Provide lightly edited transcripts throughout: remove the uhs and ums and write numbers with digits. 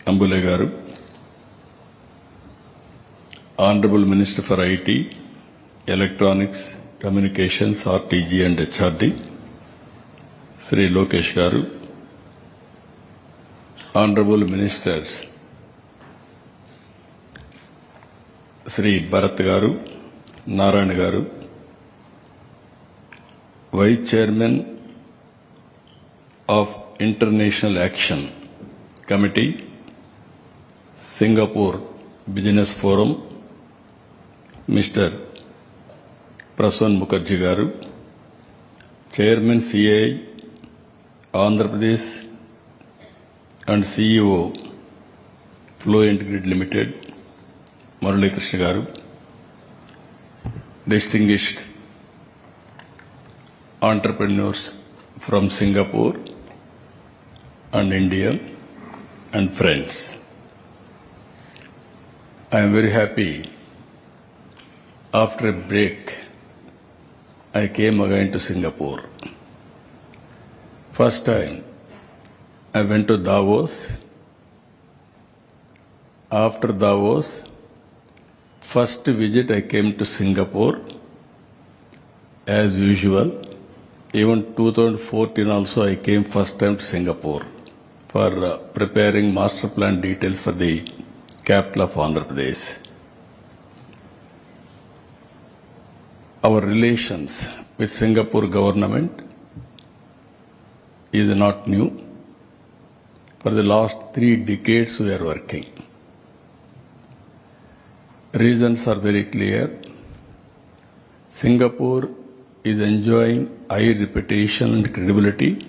Ambule Garu, Honorable Minister for IT, Electronics, Communications, RTG and HRD, Sri Lokesh Garu, Honorable Ministers, Sri Bharat Garu, Narayana Garu, Vice Chairman of International Action Committee, Singapore Business Forum, Mr. Prasan Mukherjee Garu, Chairman CAI, Andhra Pradesh and CEO Fluent Grid Limited, Murali Krishna Garu, distinguished entrepreneurs from Singapore and India and friends. I am very happy. After a break, I came again to Singapore. First time, I went to Davos. After Davos, first visit I came to Singapore. As usual, even 2014 also I came first time to Singapore for preparing master plan details for the capital of Andhra Pradesh. Our relations with Singapore government is not new. For the last 3 decades we are working. Reasons are very clear. Singapore is enjoying high reputation and credibility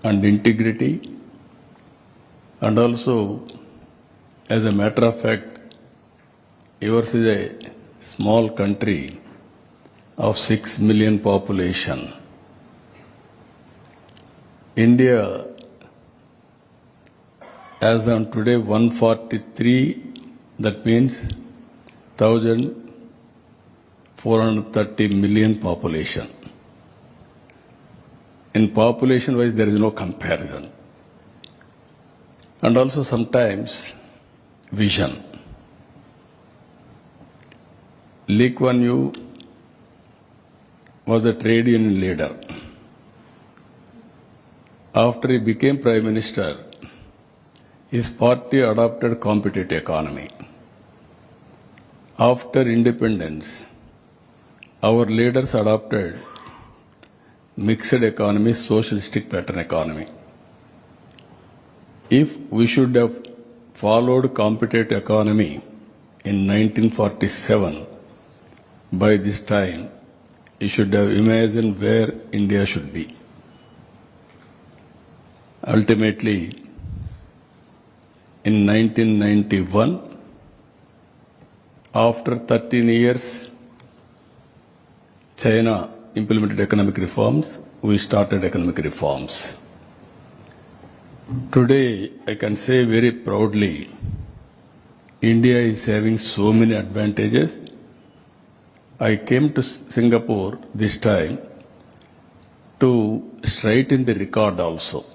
and integrity, and also, as a matter of fact, yours is a small country of 6 million population. India, as on today, 143, that means 1,430 million population. In population wise, there is no comparison. And also sometimes vision. Lee Kuan Yew was a trade union leader. After he became Prime Minister, his party adopted competitive economy. After independence, our leaders adopted mixed economy, socialistic pattern economy. If we should have followed competitive economy in 1947, by this time, you should have imagined where India should be. Ultimately, in 1991, after 13 years, China implemented economic reforms, we started economic reforms. Today, I can say very proudly, India is having so many advantages. I came to Singapore this time to straighten the record also.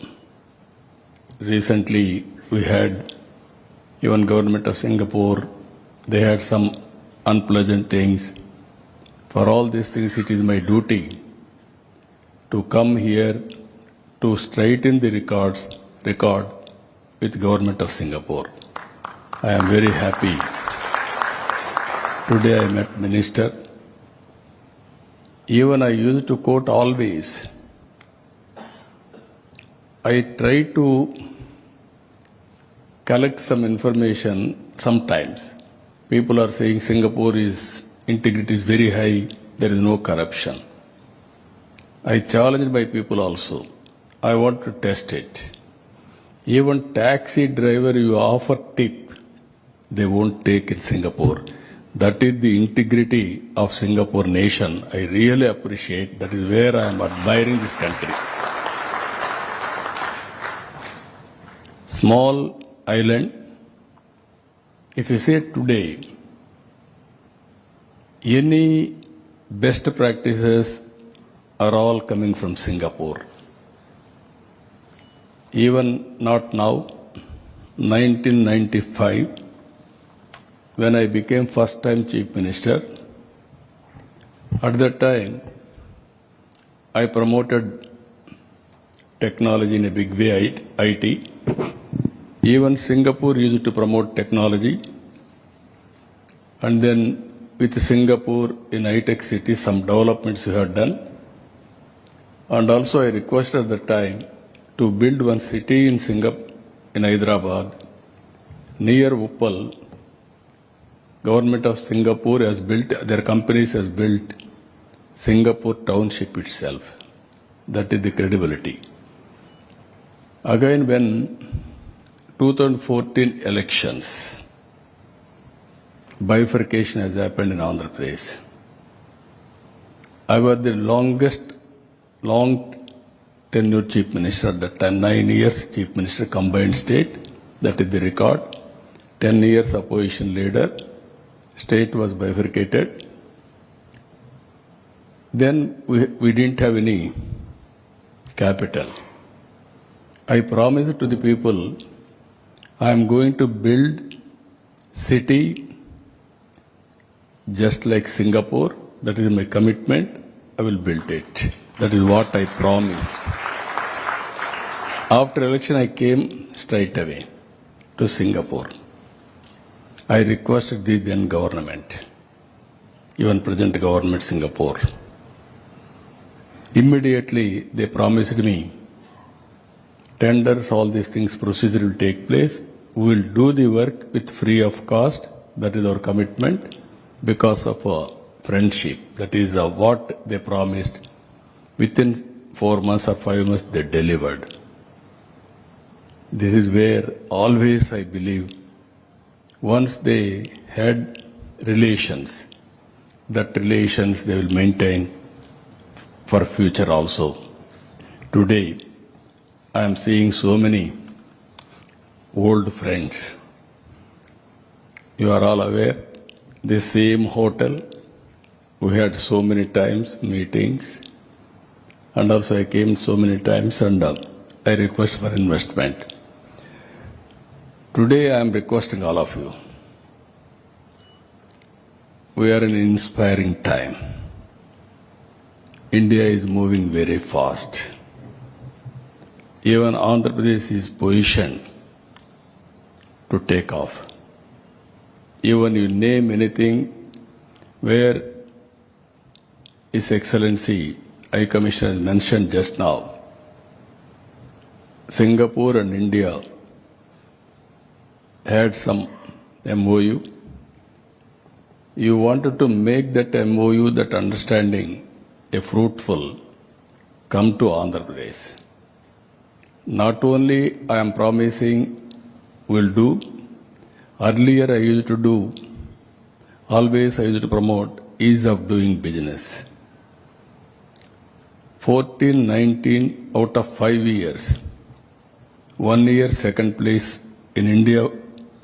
Recently, we had even government of Singapore, they had some unpleasant things. For all these things, it is my duty to come here to straighten the record with government of Singapore. I am very happy. Today I met Minister. Even I used to quote always. I try to collect some information sometimes. People are saying Singapore is integrity is very high, there is no corruption. I challenge my people also. I want to test it. Even taxi driver you offer tip, they won't take in Singapore. That is the integrity of Singapore nation. I really appreciate. That is where I am admiring this country. Small island. If you say today, any best practices are all coming from Singapore. Even not now, 1995, when I became first time Chief Minister. At that time, I promoted technology in a big way, IT. Even Singapore used to promote technology. And then with Singapore in high-tech city, some developments we had done. And also I requested at the time to build one city in Singapore, in Hyderabad, near Uppal. Government of Singapore has built, their companies has built Singapore township itself. That is the credibility. Again, when 2014 elections, bifurcation has happened in Andhra Pradesh. I was the long tenure Chief Minister at that time, 9 years Chief Minister, combined state, that is the record. 10 years opposition leader, state was bifurcated. Then we didn't have any capital. I promised to the people, I am going to build city just like Singapore. That is my commitment. I will build it. That is what I promised. After election, I came straight away to Singapore. I requested the then government, even present government Singapore. Immediately, they promised me, tenders, all these things, procedure will take place. We will do the work with free of cost. That is our commitment because of friendship. That is what they promised. Within 4 months or 5 months, they delivered. This is where always I believe, once they had relations, that relations they will maintain for future also. Today, I am seeing so many old friends. You are all aware, the same hotel, we had so many times meetings, and also I came so many times and I request for investment. Today I am requesting all of you. We are in an inspiring time. India is moving very fast. Even Andhra Pradesh is positioned to take off. Even you name anything where His Excellency High Commissioner has mentioned just now, Singapore and India had some MOU. You wanted to make that MOU, that understanding, a fruitful, come to Andhra Pradesh. Not only I am promising will do, earlier I used to do, always I used to promote ease of doing business. 14, 19 out of 5 years, 1 year second place in India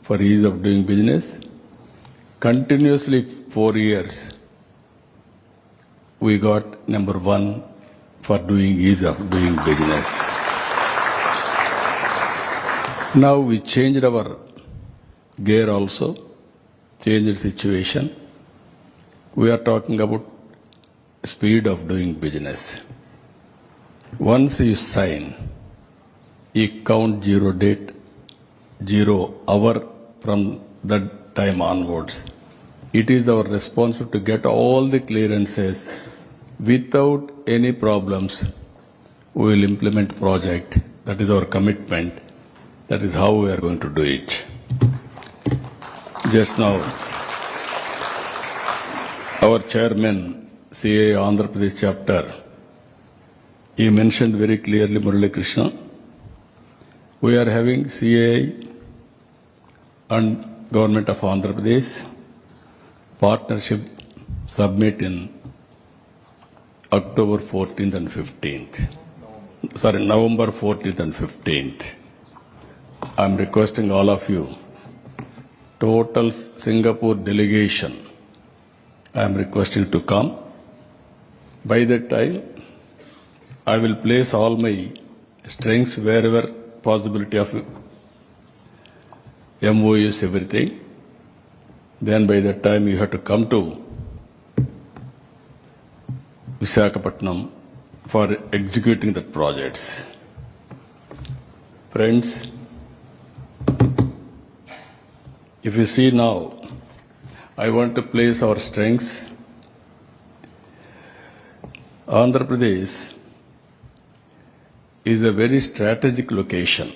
for ease of doing business. Continuously 4 years, we got number 1 for doing ease of doing business. Now we changed our gear also, changed situation. We are talking about speed of doing business. Once you sign, you count 0 date, 0 hour from that time onwards. It is our responsibility to get all the clearances without any problems. We will implement project. That is our commitment. That is how we are going to do it. Just now, our chairman, CA Andhra Pradesh chapter, he mentioned very clearly, Murali Krishna, we are having CA and Government of Andhra Pradesh partnership summit in October 14th and 15th. November 14th and 15th. I am requesting all of you, total Singapore delegation, I am requesting to come. By that time, I will place all my strengths wherever possibility of MOUs, everything. Then by that time you have to come to Visakhapatnam for executing the projects. Friends, if you see now, I want to place our strengths. Andhra Pradesh is a very strategic location.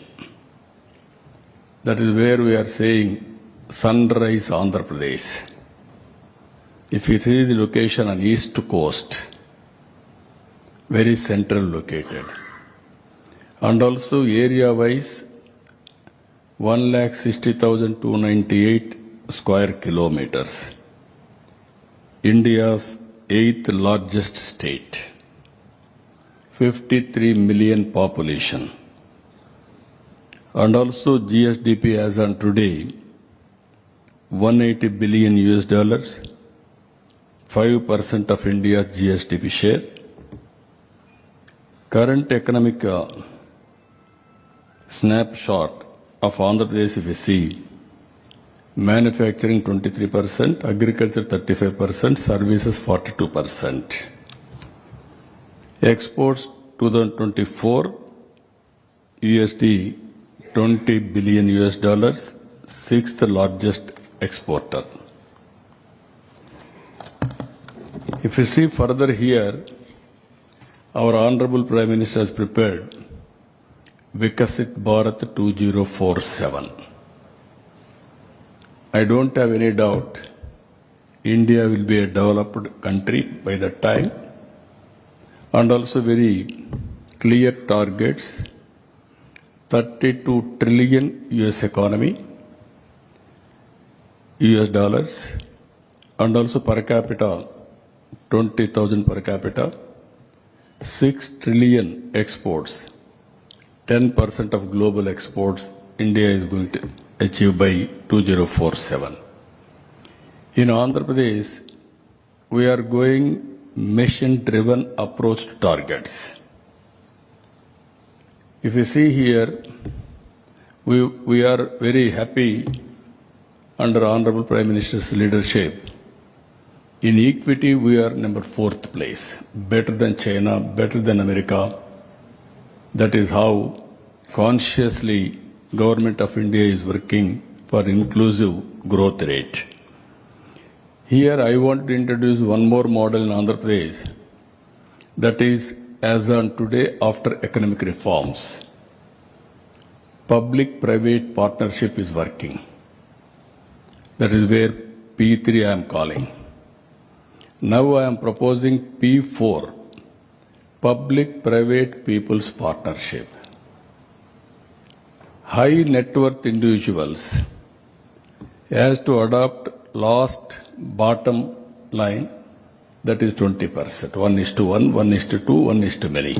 That is where we are saying Sunrise Andhra Pradesh. If you see the location on east coast, very central located. And also area-wise, 1,60,298 square kilometers. India's 8th largest state. 53 million population. And also GSDP as on today, 180 billion US dollars, 5% of India's GSDP share. Current economic snapshot of Andhra Pradesh, if you see, manufacturing 23%, agriculture 35%, services 42%. Exports 2024, USD 20 billion US dollars, 6th largest exporter. If you see further here, our Honorable Prime Minister has prepared Vikasit Bharat 2047. I don't have any doubt India will be a developed country by that time, and also very clear targets, 32 trillion US economy, US dollars, and also per capita, 20,000 per capita, 6 trillion exports, 10% of global exports India is going to achieve by 2047. In Andhra Pradesh, we are going mission-driven approach to targets. If you see here, we are very happy under Honorable Prime Minister's leadership. In equity, we are number 4th place, better than China, better than America. That is how consciously Government of India is working for inclusive growth rate. Here I want to introduce one more model in Andhra Pradesh, that is as on today after economic reforms. Public-private partnership is working. That is where P3 I am calling. Now I am proposing P4, Public-Private People's Partnership. High net worth individuals has to adopt last bottom line, that is 20%, 1:1, 1:2, 1:many.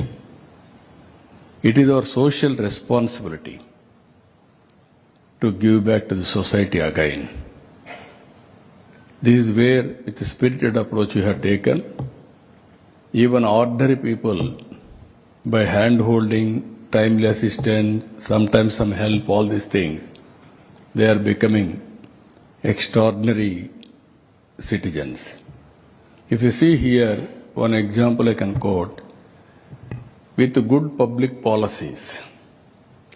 It is our social responsibility to give back to the society again. This is where, with a spirited approach you have taken, even ordinary people, by hand-holding, timely assistance, sometimes some help, all these things, they are becoming extraordinary citizens. If you see here, one example I can quote, with good public policies,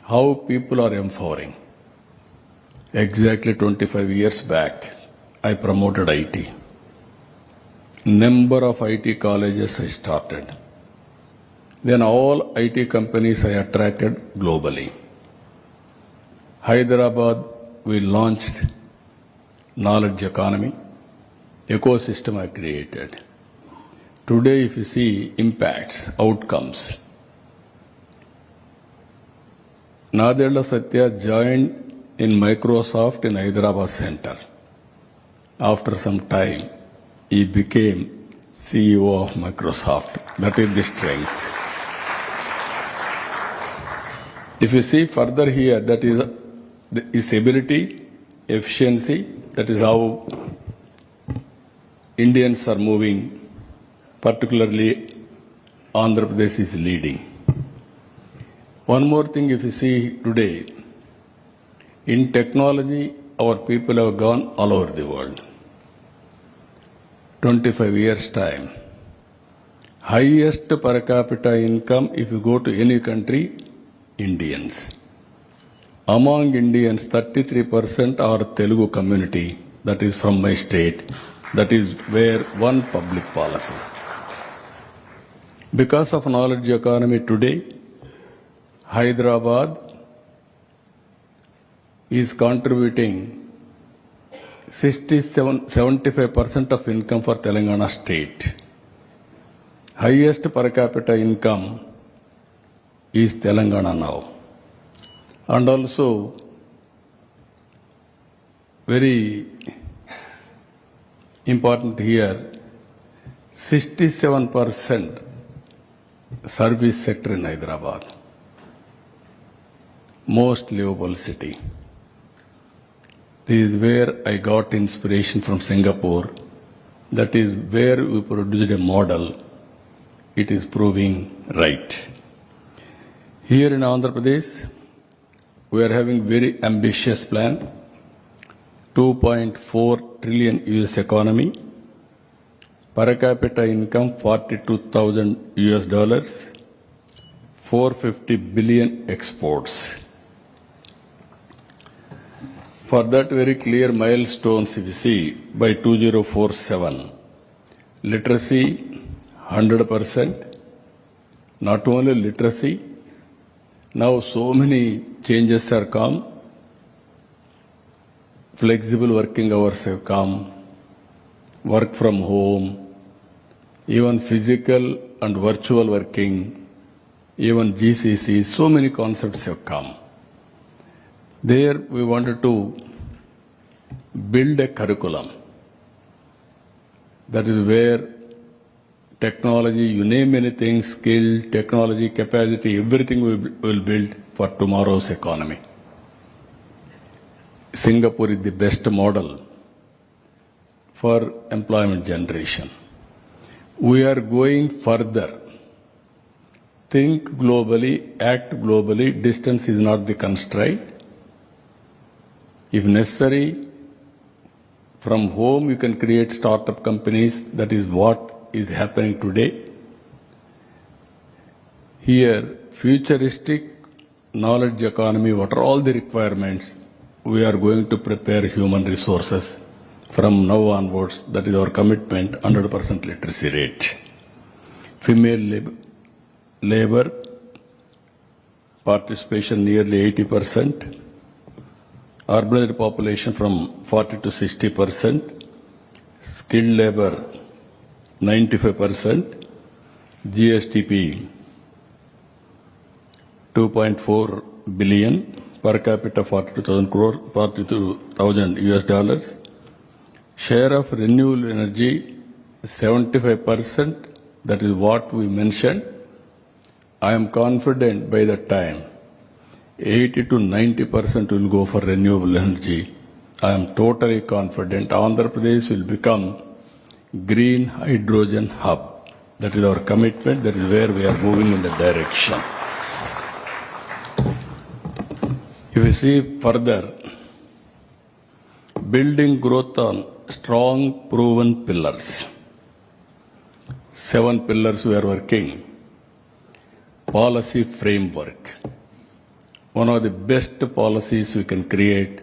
how people are empowering. Exactly 25 years back, I promoted IT. Number of IT colleges I started. Then all IT companies I attracted globally. Hyderabad, we launched knowledge economy, ecosystem I created. Today, if you see impacts, outcomes, Nadella Satya joined in Microsoft in Hyderabad Center. After some time, he became CEO of Microsoft. That is the strength. If you see further here, that is his ability, efficiency, that is how Indians are moving, particularly Andhra Pradesh is leading. One more thing, if you see today, In technology, our people have gone all over the world. 25 years' time. Highest per capita income, if you go to any country, Indians. Among Indians, 33% are Telugu community, that is from my state, that is where one public policy. Because of knowledge economy today, Hyderabad is contributing 75% of income for Telangana state. Highest per capita income is Telangana now. And also, very important here, 67% service sector in Hyderabad. Most livable city. This is where I got inspiration from Singapore. That is where we produced a model. It is proving right. Here in Andhra Pradesh, we are having very ambitious plan. 2.4 trillion US economy. Per capita income $42,000. 450 billion exports. For that very clear milestones, if you see, by 2047, literacy 100%, not only literacy, now so many changes are come, flexible working hours have come, work from home, even physical and virtual working, even GCC, so many concepts have come. There we wanted to build a curriculum. That is where technology, you name anything, skill, technology, capacity, everything we will build for tomorrow's economy. Singapore is the best model for employment generation. We are going further. Think globally, act globally, distance is not the constraint. If necessary, from home you can create startup companies. That is what is happening today. Here, futuristic knowledge economy, what are all the requirements? We are going to prepare human resources from now onwards. That is our commitment, 100% literacy rate. Female labor participation nearly 80%. Urbanized population from 40 to 60%, skilled labor 95%, GSTP 2.4 billion, per capita 42,000 US dollars, share of renewable energy 75%, that is what we mentioned. I am confident by that time 80 to 90% will go for renewable energy. I am totally confident Andhra Pradesh will become green hydrogen hub. That is our commitment. That is where we are moving in the direction. If you see further, building growth on strong proven pillars. 7 pillars we are working. Policy framework. One of the best policies we can create.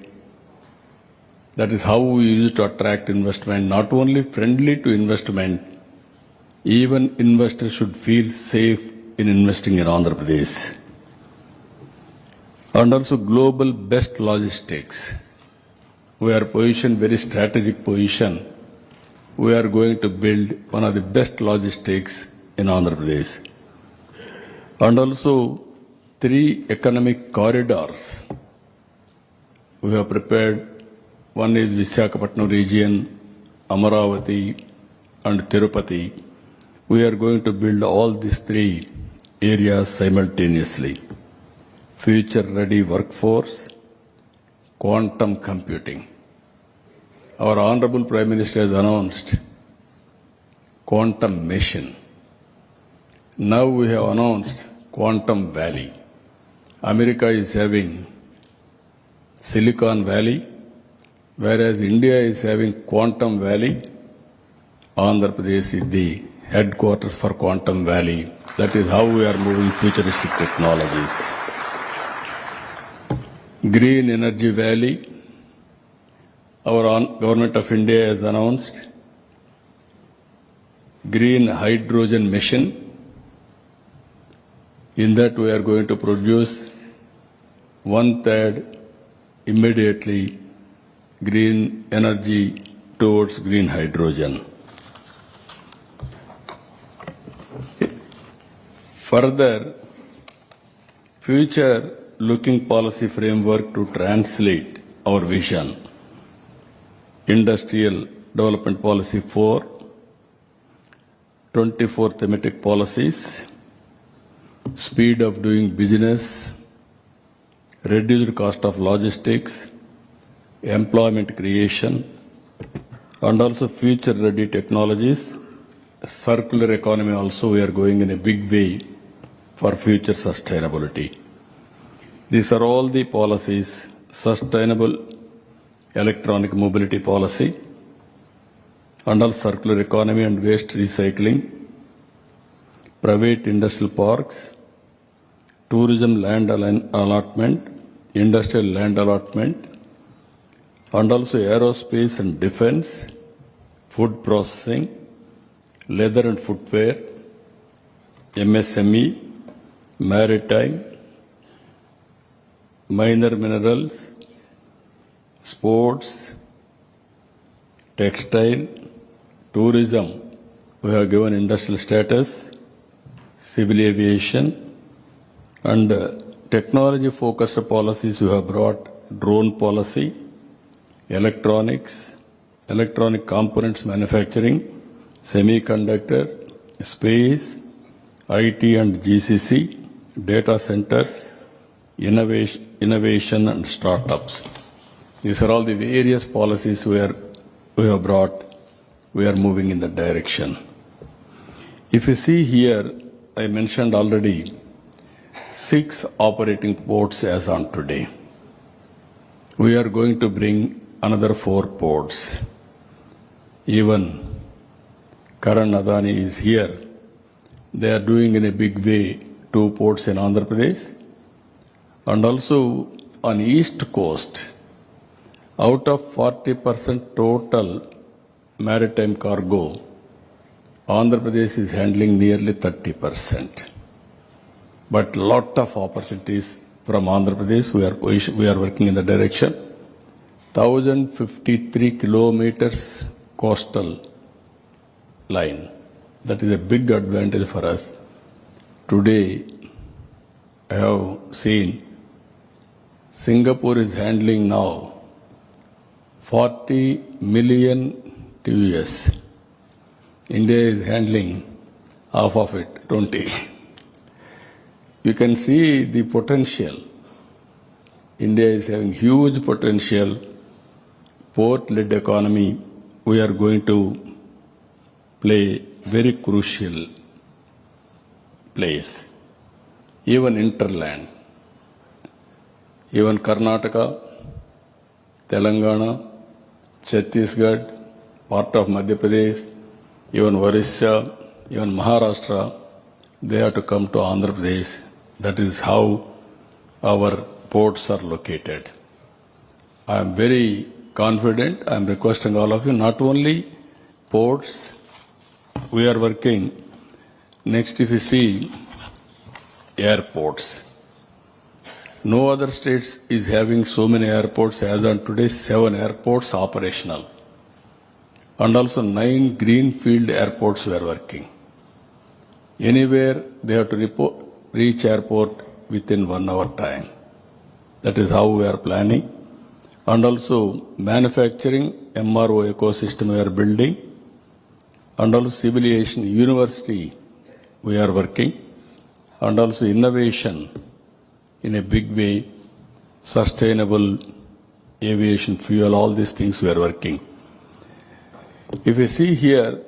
That is how we use to attract investment, not only friendly to investment, even investors should feel safe in investing in Andhra Pradesh. And also global best logistics. We are positioned very strategic position. We are going to build one of the best logistics in Andhra Pradesh. And also 3 economic corridors we have prepared. One is Visakhapatnam region, Amaravati and Tirupati. We are going to build all these 3 areas simultaneously. Future ready workforce, quantum computing. Our Honorable Prime Minister has announced quantum machine. Now we have announced quantum valley. America is having Silicon Valley, whereas India is having Quantum Valley, Andhra Pradesh is the headquarters for Quantum Valley. That is how we are moving futuristic technologies. Green Energy Valley, our government of India has announced green hydrogen mission. In that we are going to produce 1/3 immediately green energy towards green hydrogen. Further, future looking policy framework to translate our vision. Industrial Development Policy 4, 24 thematic policies, speed of doing business, reduced cost of logistics, employment creation, and also future-ready technologies. Circular economy also, we are going in a big way for future sustainability. These are all the policies. Sustainable electronic mobility policy, and also circular economy and waste recycling, private industrial parks, tourism land allotment, industrial land allotment, and also aerospace and defense, food processing, leather and footwear, MSME, maritime, minor minerals, sports, textile, tourism. We have given industrial status, civil aviation, and technology-focused policies. We have brought drone policy, electronics, electronic components manufacturing, semiconductor, space, IT and GCC, data center, innovation and startups. These are all the various policies we have brought. We are moving in that direction. If you see here, I mentioned already 6 operating ports as on today. We are going to bring another 4 ports. Even Karan Adani is here. They are doing in a big way 2 ports in Andhra Pradesh, and also on East Coast. Out of 40% total maritime cargo, Andhra Pradesh is handling nearly 30%. But lot of opportunities from Andhra Pradesh. We are working in the direction. 1,053 kilometers coastal line. That is a big advantage for us. Today, I have seen Singapore is handling now 40 million TUS. India is handling half of it, 20. You can see the potential. India is having huge potential. Port-led economy, we are going to play very crucial place. Even interland, even Karnataka, Telangana, Chhattisgarh, part of Madhya Pradesh, even Orissa, even Maharashtra, they have to come to Andhra Pradesh. That is how our ports are located. I am very confident. I am requesting all of you, not only ports, we are working. Next, if you see airports, no other states is having so many airports. As on today, 7 airports operational, and also 9 greenfield airports we are working. Anywhere they have to reach airport within 1 hour time. That is how we are planning. And also manufacturing, MRO ecosystem we are building, and also civil aviation university we are working, and also innovation in a big way, sustainable aviation fuel, all these things we are working. If you see here,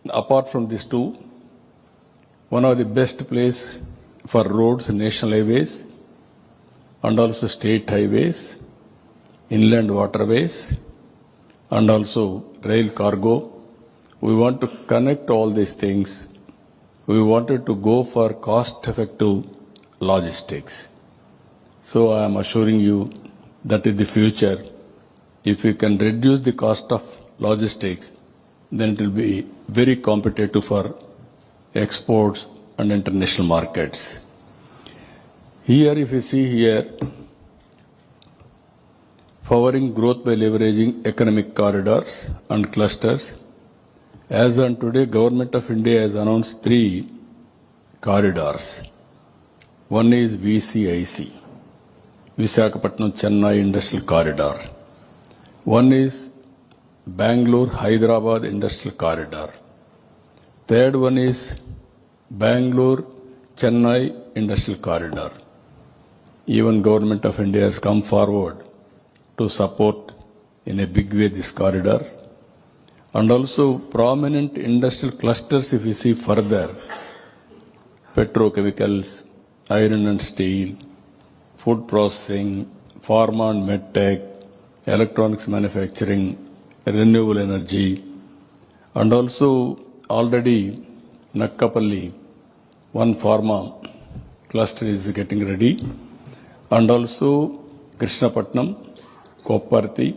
apart from these 2, one of the best place for roads, national highways, and also state highways, inland waterways, and also rail cargo. We want to connect all these things. We wanted to go for cost-effective logistics. So I am assuring you that in the future, if we can reduce the cost of logistics, then it will be very competitive for exports and international markets. Here, if you see here, powering growth by leveraging economic corridors and clusters. As on today, Government of India has announced 3 corridors. One is VCIC, Visakhapatnam Chennai Industrial Corridor. One is Bangalore Hyderabad Industrial Corridor. Third one is Bangalore Chennai Industrial Corridor. Even Government of India has come forward to support in a big way this corridor. And also prominent industrial clusters, if you see further, petrochemicals, iron and steel, food processing, pharma and medtech, electronics manufacturing, renewable energy, and also already Nakkapalli, one pharma cluster is getting ready, and also Krishnapatnam, Kopparthi,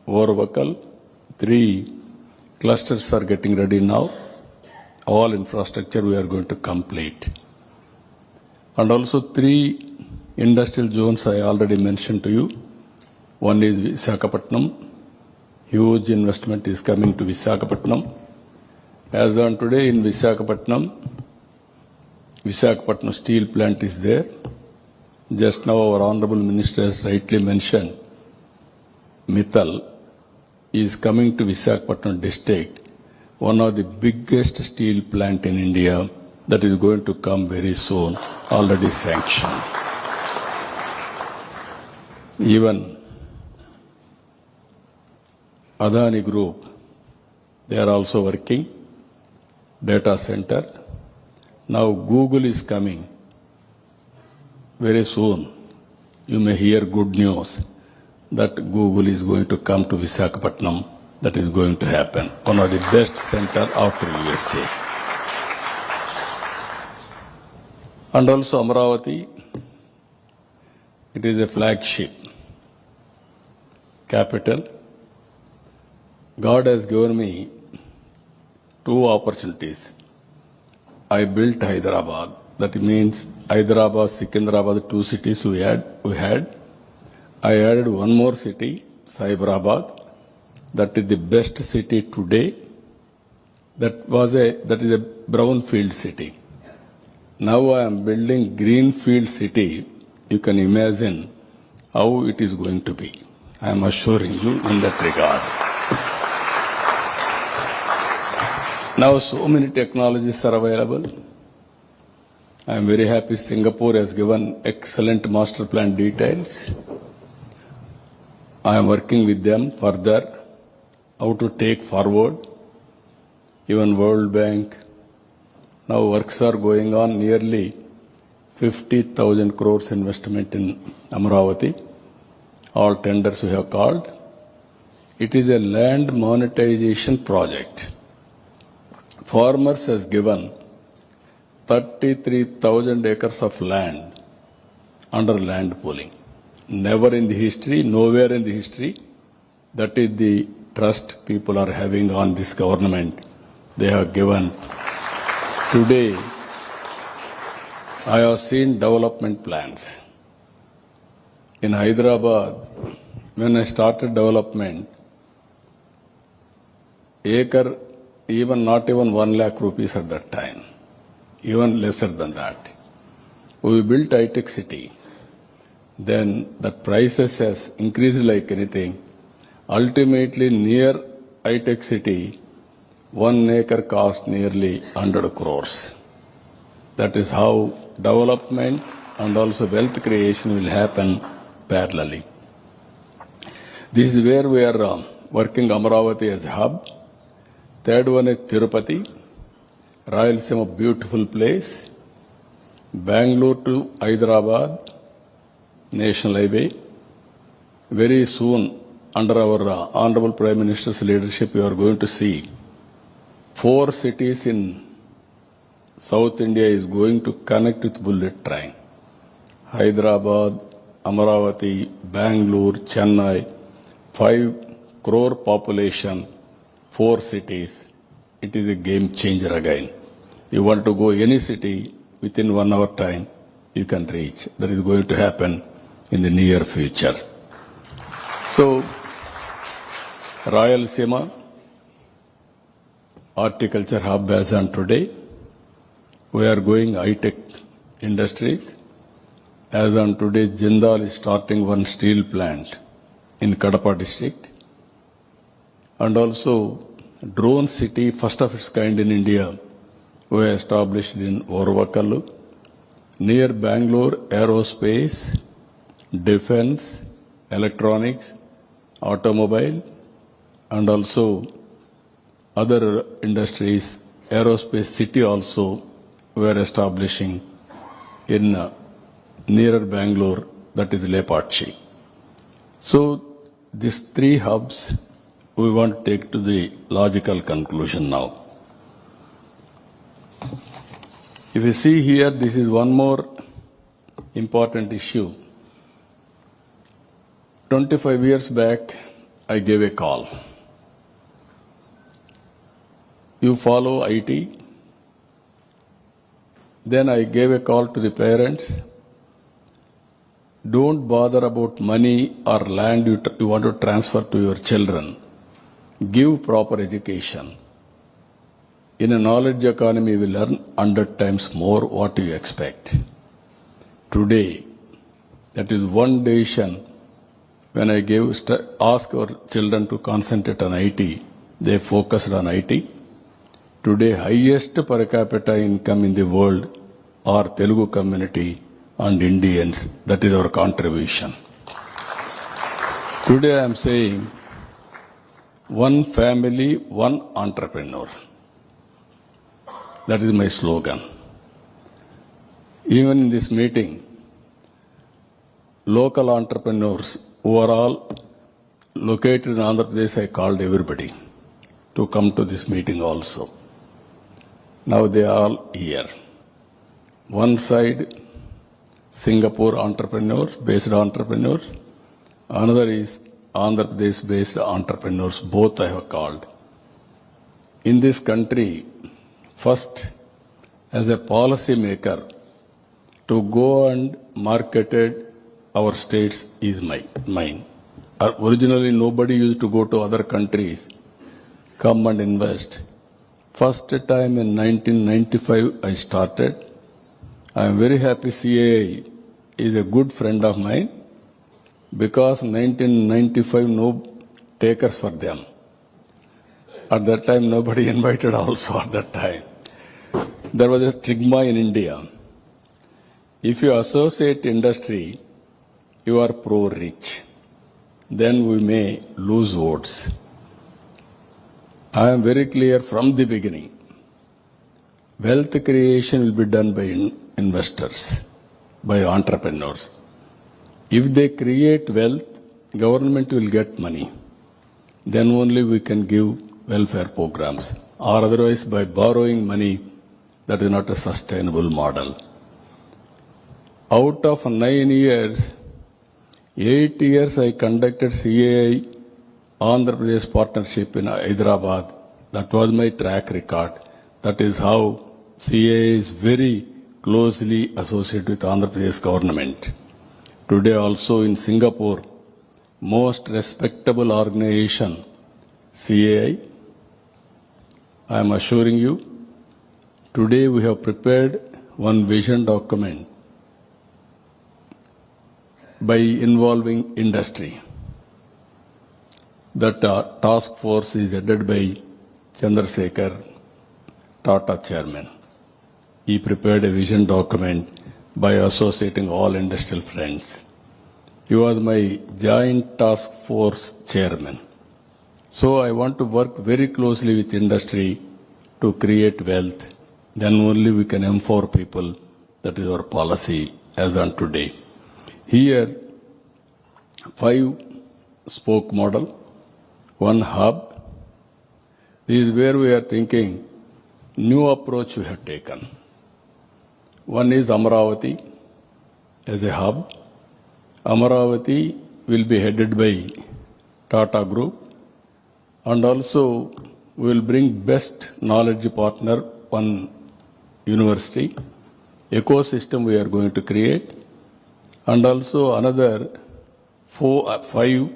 Orvakal, 3 clusters are getting ready now. All infrastructure we are going to complete. And also 3 industrial zones I already mentioned to you. One is Visakhapatnam. Huge investment is coming to Visakhapatnam. As on today in Visakhapatnam steel plant is there. Just now our Honorable Minister has rightly mentioned, Mittal is coming to Visakhapatnam district, one of the biggest steel plant in India that is going to come very soon, already sanctioned. Even Adani Group, they are also working, data center. Now Google is coming very soon. You may hear good news that Google is going to come to Visakhapatnam. That is going to happen. One of the best center after USA. And also Amravati, it is a flagship capital. God has given me 2 opportunities. I built Hyderabad. That means Hyderabad, Secunderabad, 2 cities we had. I added one more city, Cyberabad. That is the best city today. That is a brownfield city. Now I am building greenfield city. You can imagine how it is going to be. I am assuring you in that regard. Now so many technologies are available. I am very happy Singapore has given excellent master plan details. I am working with them further how to take forward. Even World Bank, now works are going on, nearly 50,000 crores investment in Amravati. All tenders we have called. It is a land monetization project. Farmers has given 33,000 acres of land under land pooling. Never in the history, nowhere in the history. That is the trust people are having on this government. They have given. Today, I have seen development plans. In Hyderabad, when I started development, acre, not even 1 lakh rupees at that time, even lesser than that. We built high-tech city. Then the prices has increased like anything. Ultimately, near high-tech city, 1 acre cost nearly 100 crores. That is how development and also wealth creation will happen parallelly. This is where we are working Amravati as a hub. Third one is Tirupati, Rayalaseema, beautiful place. Bangalore to Hyderabad, National Highway. Very soon, under our Honorable Prime Minister's leadership, you are going to see 4 cities in South India is going to connect with bullet train. Hyderabad, Amaravati, Bangalore, Chennai, 5 crore population, 4 cities. It is a game changer again. You want to go any city within 1 hour time, you can reach. That is going to happen in the near future. So, Rayalaseema, horticulture hub as on today. We are going high-tech industries. As on today, Jindal is starting one steel plant in Kadapa district. And also, drone city, first of its kind in India, we established in Orvakallu. Near Bangalore, aerospace, defense, electronics, automobile, and also other industries, aerospace city also we are establishing in nearer Bangalore, that is Lepatchi. So these 3 hubs we want to take to the logical conclusion now. If you see here, this is one more important issue. 25 years back, I gave a call. You follow IT? Then I gave a call to the parents. Don't bother about money or land you want to transfer to your children. Give proper education. In a knowledge economy, we learn 100 times more what you expect. Today, that is one decision. When I ask our children to concentrate on IT, they focused on IT. Today, highest per capita income in the world are Telugu community and Indians. That is our contribution. Today I am saying, one family, one entrepreneur. That is my slogan. Even in this meeting, local entrepreneurs who are all located in Andhra Pradesh, I called everybody to come to this meeting also. Now they are all here. One side, Singapore entrepreneurs, based entrepreneurs. Another is Andhra Pradesh based entrepreneurs. Both I have called. In this country, first, as a policy maker, to go and market our states is mine. Originally, nobody used to go to other countries, come and invest. First time in 1995, I started. I am very happy CAI is a good friend of mine because 1995 no takers for them. At that time, nobody invited also at that time. There was a stigma in India. If you associate industry, you are pro-rich. Then we may lose votes. I am very clear from the beginning. Wealth creation will be done by investors, by entrepreneurs. If they create wealth, government will get money. Then only we can give welfare programs. Or otherwise by borrowing money, that is not a sustainable model. Out of 9 years, 8 years I conducted CAI Andhra Pradesh partnership in Hyderabad. That was my track record. That is how CAI is very closely associated with Andhra Pradesh government. Today also in Singapore, most respectable organization, CAI. I am assuring you, today we have prepared one vision document by involving industry. That task force is headed by Chandrasekhar, Tata chairman. He prepared a vision document by associating all industrial friends. He was my joint task force chairman. So I want to work very closely with industry to create wealth. Then only we can empower people. That is our policy as on today. Here, 5 spoke model, one hub. This is where we are thinking new approach we have taken. One is Amaravati as a hub. Amaravati will be headed by Tata Group, and also we will bring best knowledge partner, one university, ecosystem we are going to create, and also another 5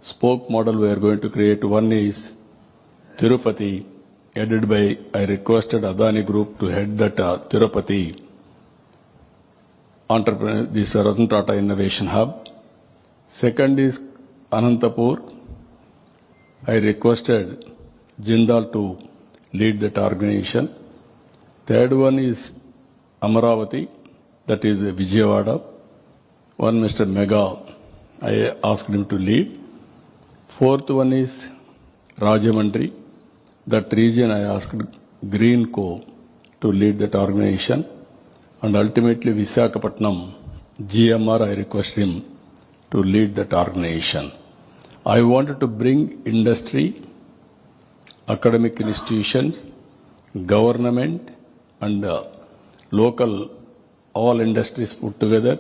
spoke model we are going to create. One is Tirupati, headed by, I requested Adani Group to head that Tirupati entrepreneur, this Ratan Tata Innovation Hub. Second is Anantapur. I requested Jindal to lead that organization. Third one is Amaravati, that is Vijayawada. One Mr. Mega, I asked him to lead. Fourth one is Rajamandri. That region I asked Green Co to lead that organization. And ultimately Visakhapatnam, GMR, I request him to lead that organization. I wanted to bring industry, academic institutions, government, and local, all industries put together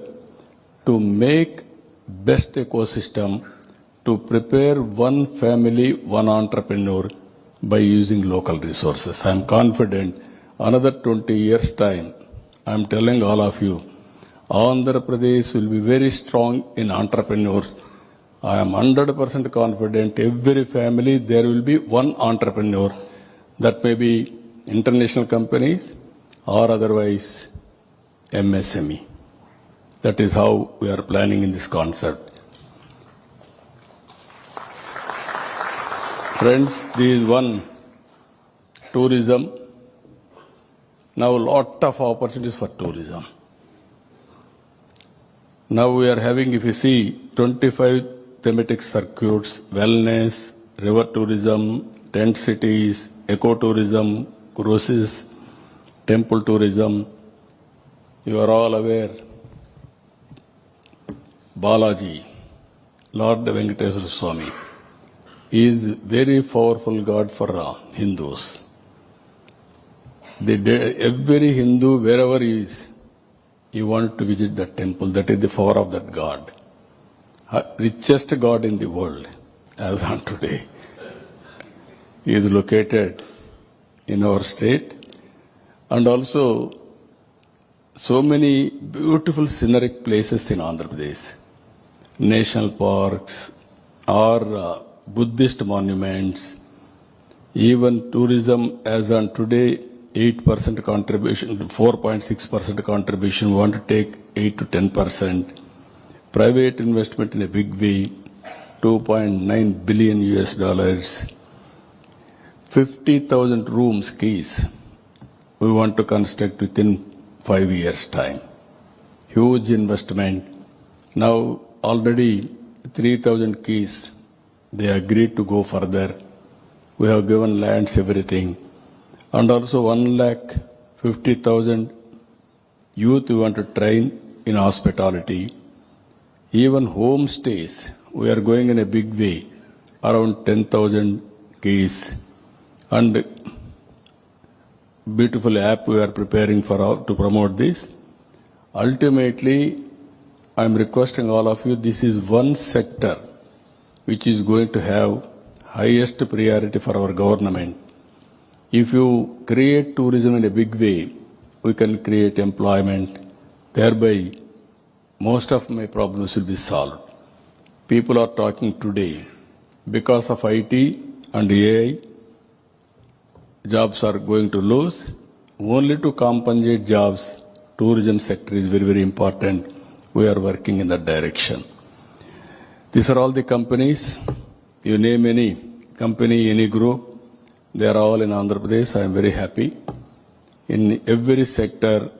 to make best ecosystem to prepare one family, one entrepreneur by using local resources. I am confident another 20 years time, I am telling all of you, Andhra Pradesh will be very strong in entrepreneurs. I am 100% confident every family there will be one entrepreneur. That may be international companies or otherwise MSME. That is how we are planning in this concept. Friends, this is one tourism. Now a lot of opportunities for tourism. Now we are having, if you see, 25 thematic circuits, wellness, river tourism, tent cities, ecotourism, cruises, temple tourism. You are all aware, Balaji, Lord Venkateswara Swami, is very powerful God for Hindus. Every Hindu, wherever he is, he wants to visit that temple. That is the power of that God. Richest God in the world, as on today. He is located in our state, and also so many beautiful scenic places in Andhra Pradesh, national parks or Buddhist monuments, even tourism as on today 8% contribution, 4.6% contribution, we want to take 8 to 10%. Private investment in a big way, $2.9 billion US. 50,000 rooms, keys, we want to construct within 5 years' time. Huge investment. Now already 3,000 keys, they agreed to go further. We have given lands, everything. And also 1,50,000 youth we want to train in hospitality. Even homestays, we are going in a big way, around 10,000 keys. And beautiful app we are preparing for to promote this. Ultimately, I am requesting all of you, this is one sector which is going to have highest priority for our government. If you create tourism in a big way, we can create employment. Thereby, most of my problems will be solved. People are talking today, because of IT and AI, jobs are going to lose. Only to compensate jobs, tourism sector is very, very important. We are working in that direction. These are all the companies. You name any company, any group, they are all in Andhra Pradesh. I am very happy. In every sector,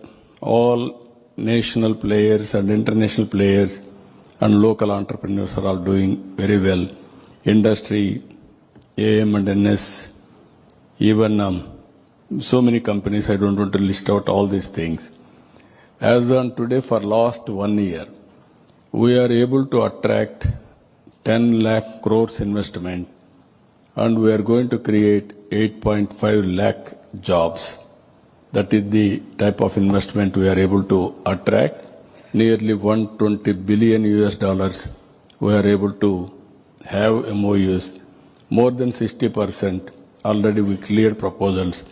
all national players and international players and local entrepreneurs are all doing very well. Industry, AM and NS, even so many companies, I don't want to list out all these things. As on today, for last 1 year, we are able to attract 10 lakh crores investment, and we are going to create 8.5 lakh jobs. That is the type of investment we are able to attract. Nearly 120 billion US dollars we are able to have MOUs. More than 60% already we cleared proposals.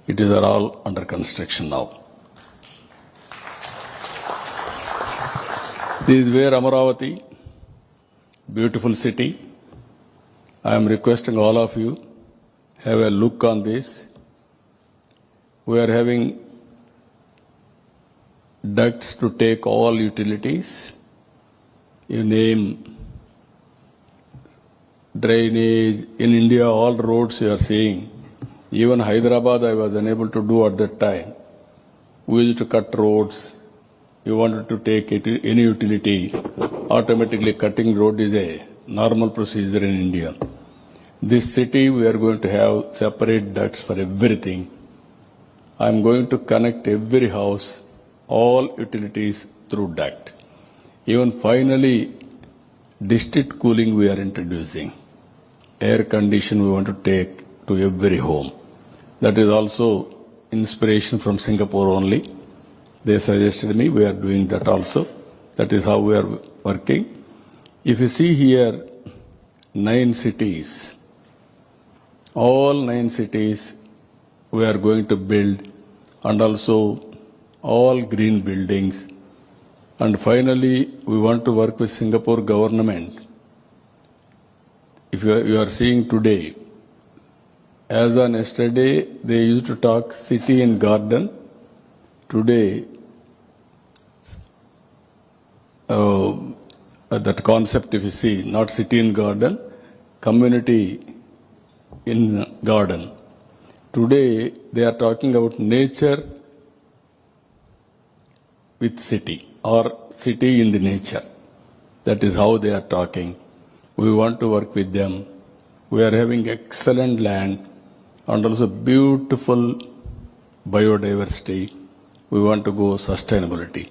It is all under construction now. This is where Amaravati, beautiful city. I am requesting all of you, have a look on this. We are having ducts to take all utilities. You name drainage. In India, all roads you are seeing. Even Hyderabad I was unable to do at that time. We used to cut roads. You wanted to take any utility, automatically cutting road is a normal procedure in India. This city we are going to have separate ducts for everything. I am going to connect every house, all utilities through duct. Even finally, district cooling we are introducing. Air condition we want to take to every home. That is also inspiration from Singapore only. They suggested me, we are doing that also. That is how we are working. If you see here, 9 cities, all 9 cities we are going to build, and also all green buildings. And finally, we want to work with Singapore government. If you are seeing today, as on yesterday, they used to talk city and garden. Today, that concept, if you see, not city and garden, community in garden. Today, they are talking about nature with city, or city in the nature. That is how they are talking. We want to work with them. We are having excellent land and also beautiful biodiversity. We want to go sustainability.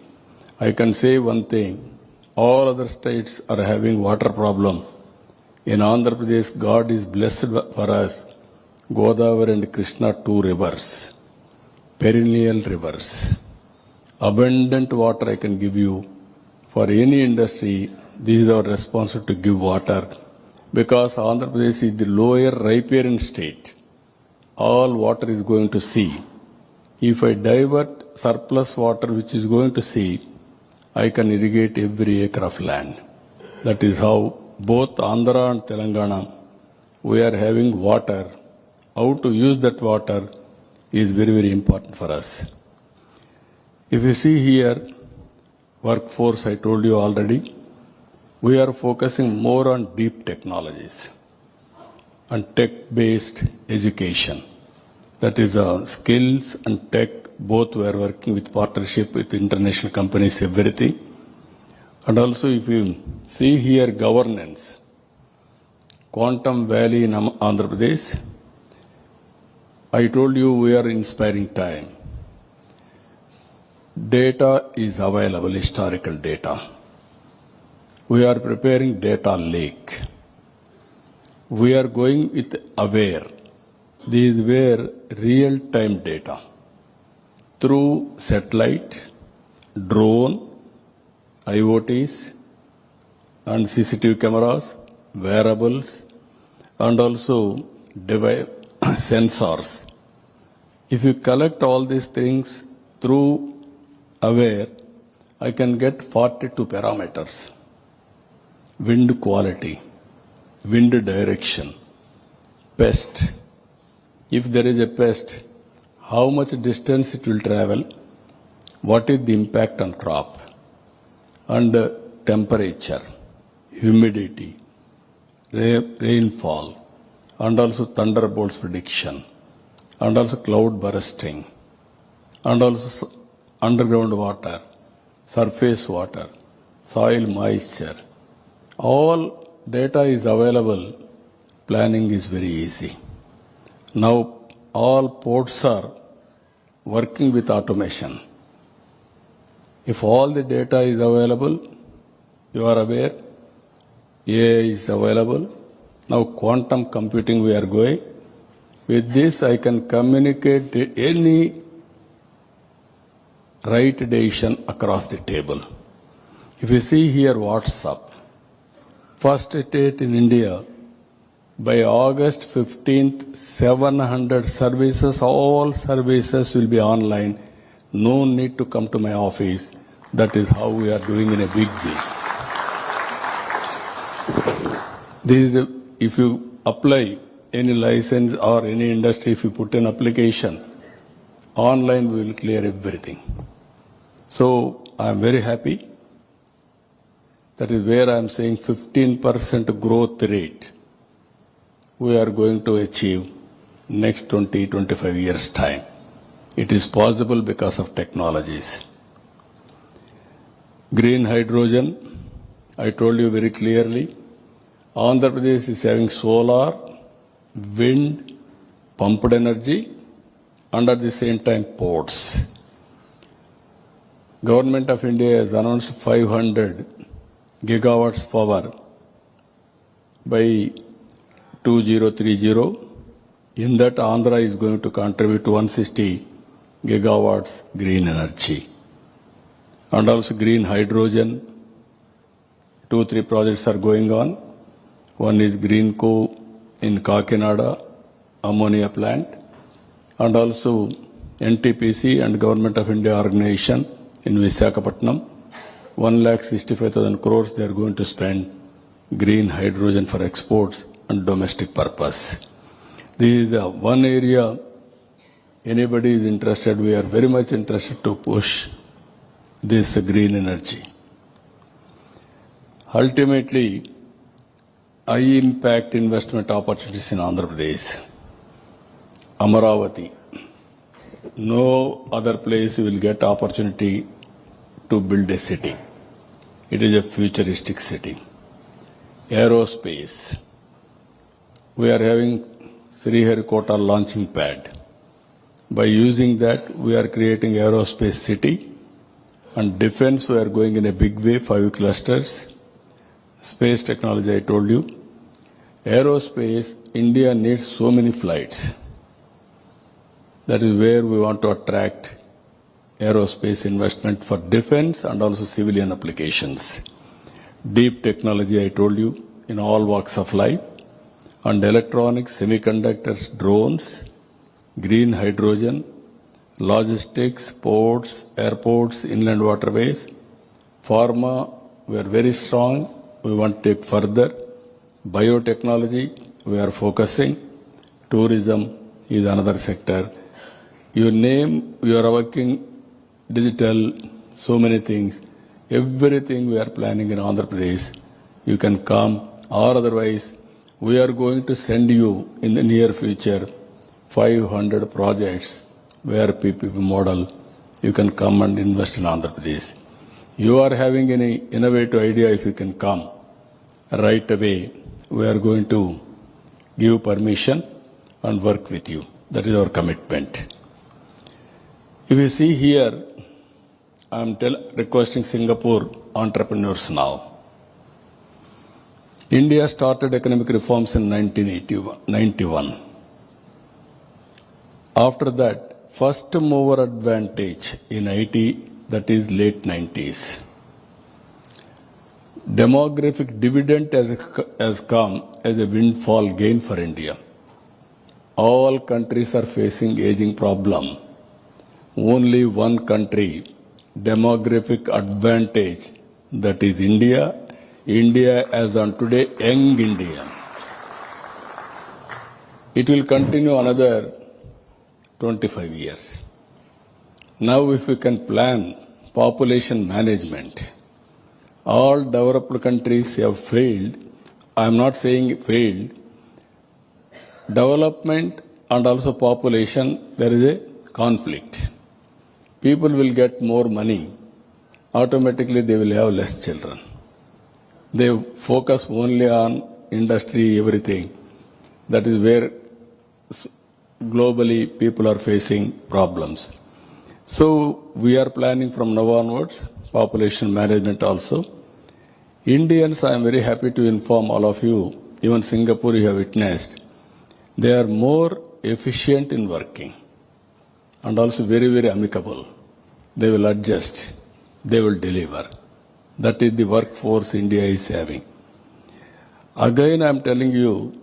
I can say one thing, all other states are having water problem. In Andhra Pradesh, God is blessed for us. Godavari and Krishna, 2 rivers, perennial rivers. Abundant water I can give you. For any industry, this is our responsibility to give water, because Andhra Pradesh is the lower riparian state. All water is going to sea. If I divert surplus water which is going to sea, I can irrigate every acre of land. That is how both Andhra and Telangana, we are having water. How to use that water is very, very important for us. If you see here, workforce, I told you already, we are focusing more on deep technologies and tech-based education. That is skills and tech, both we are working with partnership with international companies, everything. And also if you see here governance, Quantum Valley in Andhra Pradesh, I told you we are inspiring time. Data is available, historical data. We are preparing data lake. We are going with AWARE. These were real-time data through satellite, drone, IoTs, and CCTV cameras, wearables, and also device sensors. If you collect all these things through AWARE, I can get 42 parameters. Wind quality, wind direction, pest. If there is a pest, how much distance it will travel, what is the impact on crop, and temperature, humidity, rainfall, and also thunderbolts prediction, and also cloud bursting, and also underground water, surface water, soil moisture. All data is available. Planning is very easy. Now all ports are working with automation. If all the data is available, you are aware, AI is available. Now quantum computing we are going. With this, I can communicate any right decision across the table. If you see here WhatsApp, first state in India, by August 15th, 700 services, all services will be online. No need to come to my office. That is how we are doing in a big way. If you apply any license or any industry, if you put an application, online we will clear everything. So I am very happy. That is where I am saying 15% growth rate we are going to achieve next 20-25 years time. It is possible because of technologies. Green hydrogen, I told you very clearly, Andhra Pradesh is having solar, wind, pumped energy, and at the same time ports. Government of India has announced 500 gigawatts power by 2030. In that, Andhra is going to contribute to 160 gigawatts green energy. And also green hydrogen, 2-3 projects are going on. One is Greenco in Kakinada, ammonia plant, and also NTPC and Government of India organization in Visakhapatnam. 1,65,000 crores they are going to spend green hydrogen for exports and domestic purpose. This is the one area anybody is interested. We are very much interested to push this green energy. Ultimately, high impact investment opportunities in Andhra Pradesh. Amaravati. No other place you will get opportunity to build a city. It is a futuristic city. Aerospace. We are having Sriharikota launching pad. By using that, we are creating aerospace city. And defense, we are going in a big way, 5 clusters. Space technology, I told you. Aerospace, India needs so many flights. That is where we want to attract aerospace investment for defense and also civilian applications. Deep technology, I told you, in all walks of life. And electronics, semiconductors, drones, green hydrogen, logistics, ports, airports, inland waterways. Pharma, we are very strong. We want to take further. Biotechnology, we are focusing. Tourism is another sector. You name, you are working digital, so many things. Everything we are planning in Andhra Pradesh. You can come, or otherwise, we are going to send you in the near future 500 projects where PPP model, you can come and invest in Andhra Pradesh. You are having any innovative idea, if you can come right away, we are going to give permission and work with you. That is our commitment. If you see here, I am requesting Singapore entrepreneurs now. India started economic reforms in 1991. After that, first mover advantage in IT, that is late 90s. Demographic dividend has come as a windfall gain for India. All countries are facing aging problem. Only one country, demographic advantage, that is India. India as on today, young India. It will continue another 25 years. Now if we can plan population management, all developed countries have failed. I am not saying failed. Development and also population, there is a conflict. People will get more money. Automatically they will have less children. They focus only on industry, everything. That is where globally people are facing problems. So we are planning from now onwards, population management also. Indians, I am very happy to inform all of you, even Singapore you have witnessed, they are more efficient in working and also very, very amicable. They will adjust, they will deliver. That is the workforce India is having. Again, I am telling you,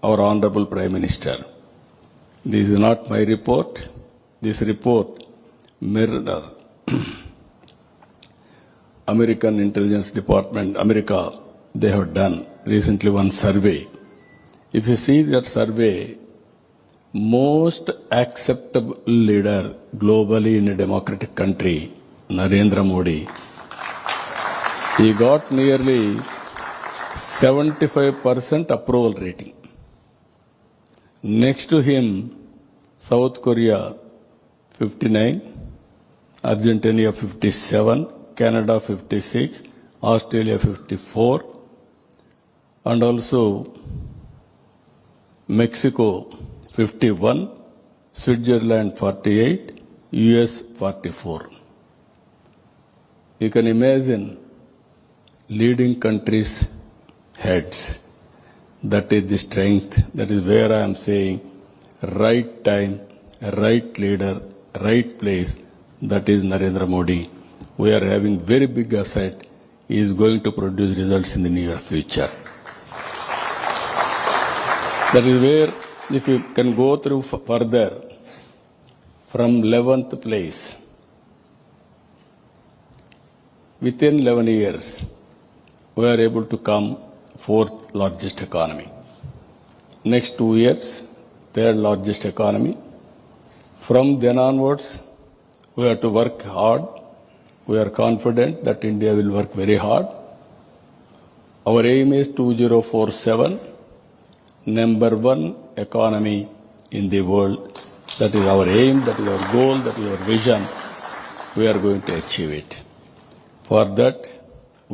our Honorable Prime Minister, this is not my report. This report mirror American Intelligence Department, America, they have done recently one survey. If you see that survey, most acceptable leader globally in a democratic country, Narendra Modi, he got nearly 75% approval rating. Next to him, South Korea 59, Argentina 57, Canada 56, Australia 54, and also Mexico 51, Switzerland 48, US 44. You can imagine leading countries' heads. That is the strength. That is where I am saying right time, right leader, right place. That is Narendra Modi. We are having very big asset. He is going to produce results in the near future. That is where, if you can go through further, from 11th place, within 11 years, we are able to come 4th largest economy. Next 2 years, 3rd largest economy. From then onwards, we have to work hard. We are confident that India will work very hard. Our aim is 2047, #1 economy in the world. That is our aim, that is our goal, that is our vision. We are going to achieve it. For that,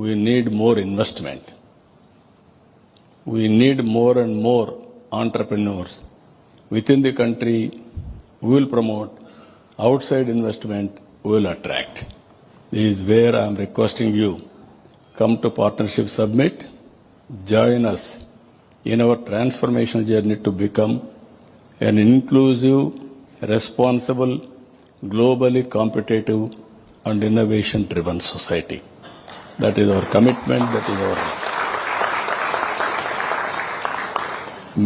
we need more investment. We need more and more entrepreneurs. Within the country, we will promote. Outside investment, we will attract. This is where I am requesting you, come to Partnership Summit, join us in our transformational journey to become an inclusive, responsible, globally competitive and innovation-driven society. That is our commitment, that is our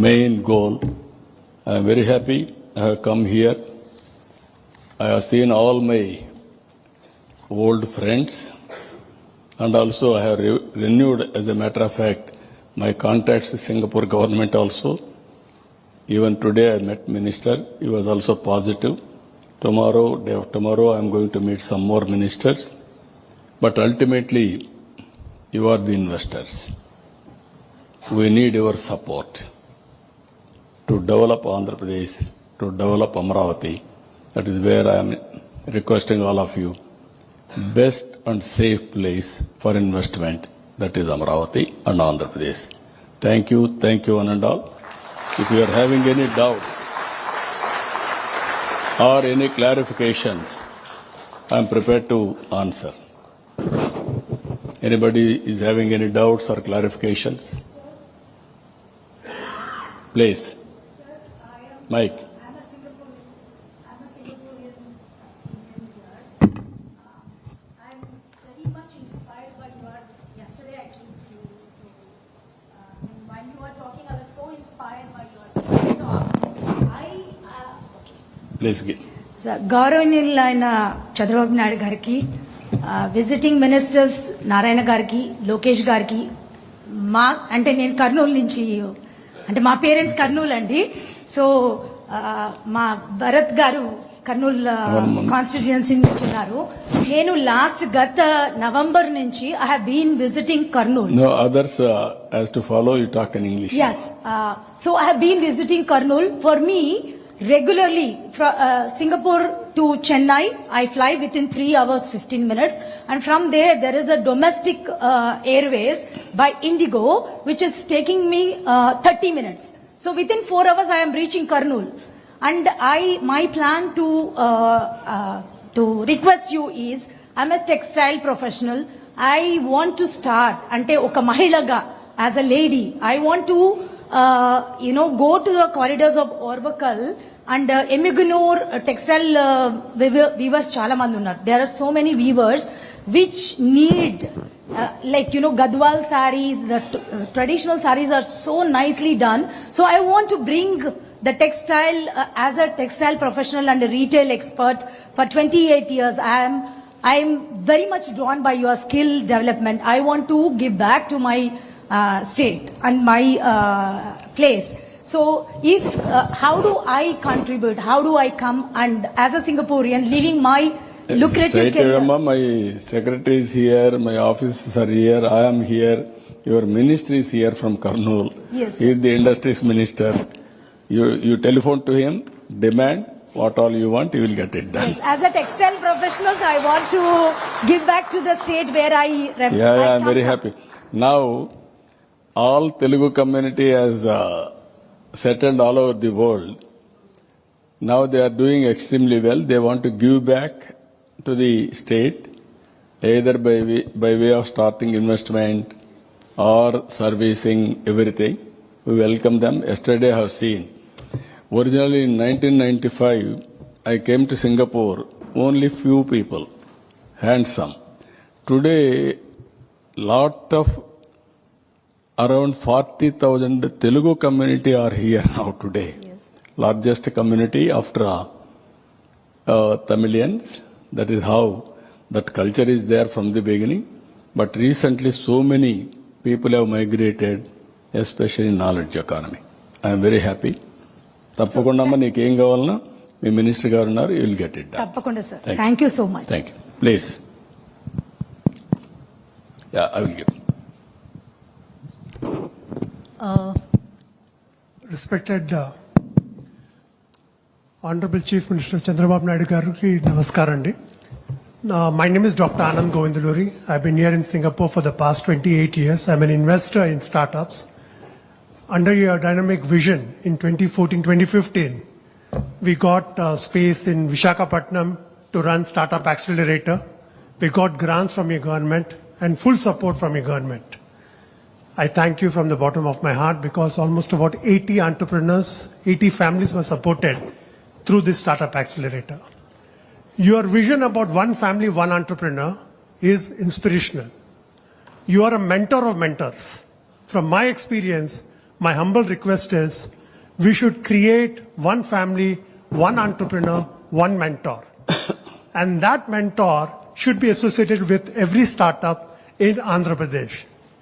main goal. I am very happy I have come here. I have seen all my old friends, and also I have renewed, as a matter of fact, my contacts with Singapore government also. Even today I met Minister, he was also positive. Tomorrow, day of tomorrow, I am going to meet some more ministers. But ultimately, you are the investors. We need your support to develop Andhra Pradesh, to develop Amaravati. That is where I am requesting all of you. Best and safe place for investment, that is Amaravati and Andhra Pradesh. Thank you one and all. If you are having any doubts or any clarifications, I am prepared to answer. Anybody is having any doubts or clarifications? Please. Mike. I'm a Singaporean Indian here. I'm very much inspired by your. Yesterday I came to and while you were talking, I was so inspired by your talk. Please give. గౌరవనీయులైన చంద్రబాబు నాయుడు గారికి, visiting ministers Narayana గారికి, లోకేష్ గారికి, మా అంటే నేను కర్నూలు నుంచి, అంటే మా పేరెంట్స్ కర్నూలు అండి. సో మా భరత్ గారు కర్నూలు కాన్స్టిట్యుయెన్సీ నుంచి ఉన్నారు. నేను గత నవంబర్ నుంచి I have been visiting Kurnool. No, others has to follow, you talk in English. Yes. So I have been visiting Kurnool. For me, regularly from Singapore to Chennai, I fly within 3 hours 15 minutes, and from there is a domestic airways by Indigo, which is taking me 30 minutes. So within 4 hours I am reaching Kurnool, and my plan to request you is, I'm a textile professional. I want to start ante oka mahilaga as a lady I want to go to the corridors of Orvakal and Emigunur textile weavers chala mandi unnaru. There are so many weavers which need Gadwal sarees, the traditional sarees are so nicely done. So I want to bring the textile as a textile professional and a retail expert for 28 years. I am very much drawn by your skill development. I want to give back to my state and my place. So if how do I contribute? How do I come and as a Singaporean leaving my lucrative career? My secretary is here, my officers are here, I am here, your ministry is here from Kurnool. Yes. He is the industries minister. You telephone to him, demand what all you want, you will get it done. Yes. As a textile professional, I want to give back to the state where I I am very happy. Now, all Telugu community has settled all over the world. Now they are doing extremely well. They want to give back to the state, either by way of starting investment or servicing everything. We welcome them. Yesterday I have seen. Originally in 1995, I came to Singapore, only few people, handsome. Today, lot of around 40,000 Telugu community are here now today. Yes. Largest community after Tamilians. That is how that culture is there from the beginning. But recently so many people have migrated, especially in knowledge economy. I am very happy. తప్పకుండా నీకు ఏం కావాలన్నా మీ minister గారు ఉన్నారు, you will get it done. తప్పకుండా sir. Thank you so much. Thank you. Please. Yeah, I will give. Respected Honorable Chief Minister Chandrababu Naidu Gariki, namaskar andi. My name is Dr. Anand Govindaluri. I've been here in Singapore for the past 28 years. I'm an investor in startups. Under your dynamic vision in 2014-2015, we got space in Visakhapatnam to run Startup Accelerator. We got grants from your government and full support from your government. I thank you from the bottom of my heart because almost about 80 entrepreneurs, 80 families were supported through this Startup Accelerator. Your vision about one family, one entrepreneur is inspirational. You are a mentor of mentors. From my experience, my humble request is we should create one family, one entrepreneur, one mentor. And that mentor should be associated with every startup in Andhra Pradesh.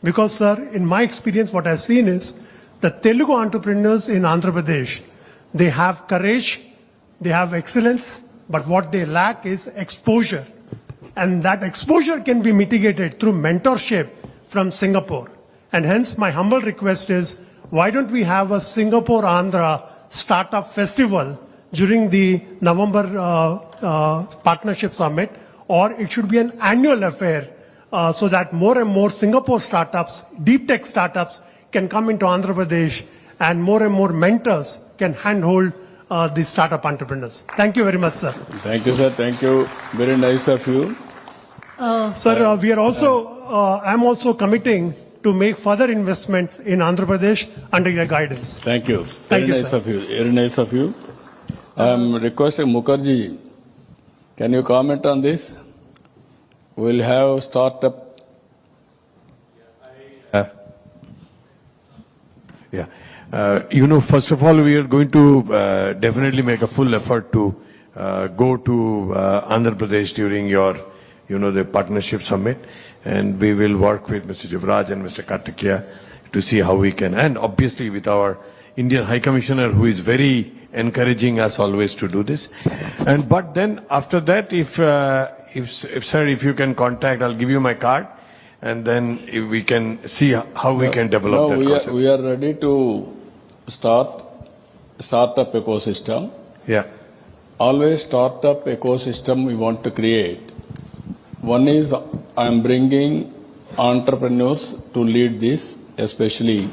Because, sir, in my experience, what I've seen is the Telugu entrepreneurs in Andhra Pradesh, they have courage, they have excellence, but what they lack is exposure. And that exposure can be mitigated through mentorship from Singapore. And hence, my humble request is, why don't we have a Singapore Andhra Startup Festival during the November Partnership Summit, or it should be an annual affair so that more and more Singapore startups, deep tech startups can come into Andhra Pradesh and more mentors can handhold the startup entrepreneurs. Thank you very much, sir. Thank you, sir. Thank you. Very nice of you. Sir, we are also, I'm also committing to make further investments in Andhra Pradesh under your guidance. Thank you. Thank Very you, nice sir. of you. Very nice of you. I am requesting Mukherjee, can you comment on this? We'll have startup. First of all, we are going to definitely make a full effort to go to Andhra Pradesh during your, the partnership summit, and we will work with Mr. Jubraj and Mr. Kartikeya to see how we can, and obviously with our Indian High Commissioner, who is very encouraging us always to do this. But then after that, if sir, if you can contact, I'll give you my card, and then if we can see how we can develop that concept. We are ready to start startup ecosystem. Yeah. Always startup ecosystem we want to create. One is I am bringing entrepreneurs to lead this, especially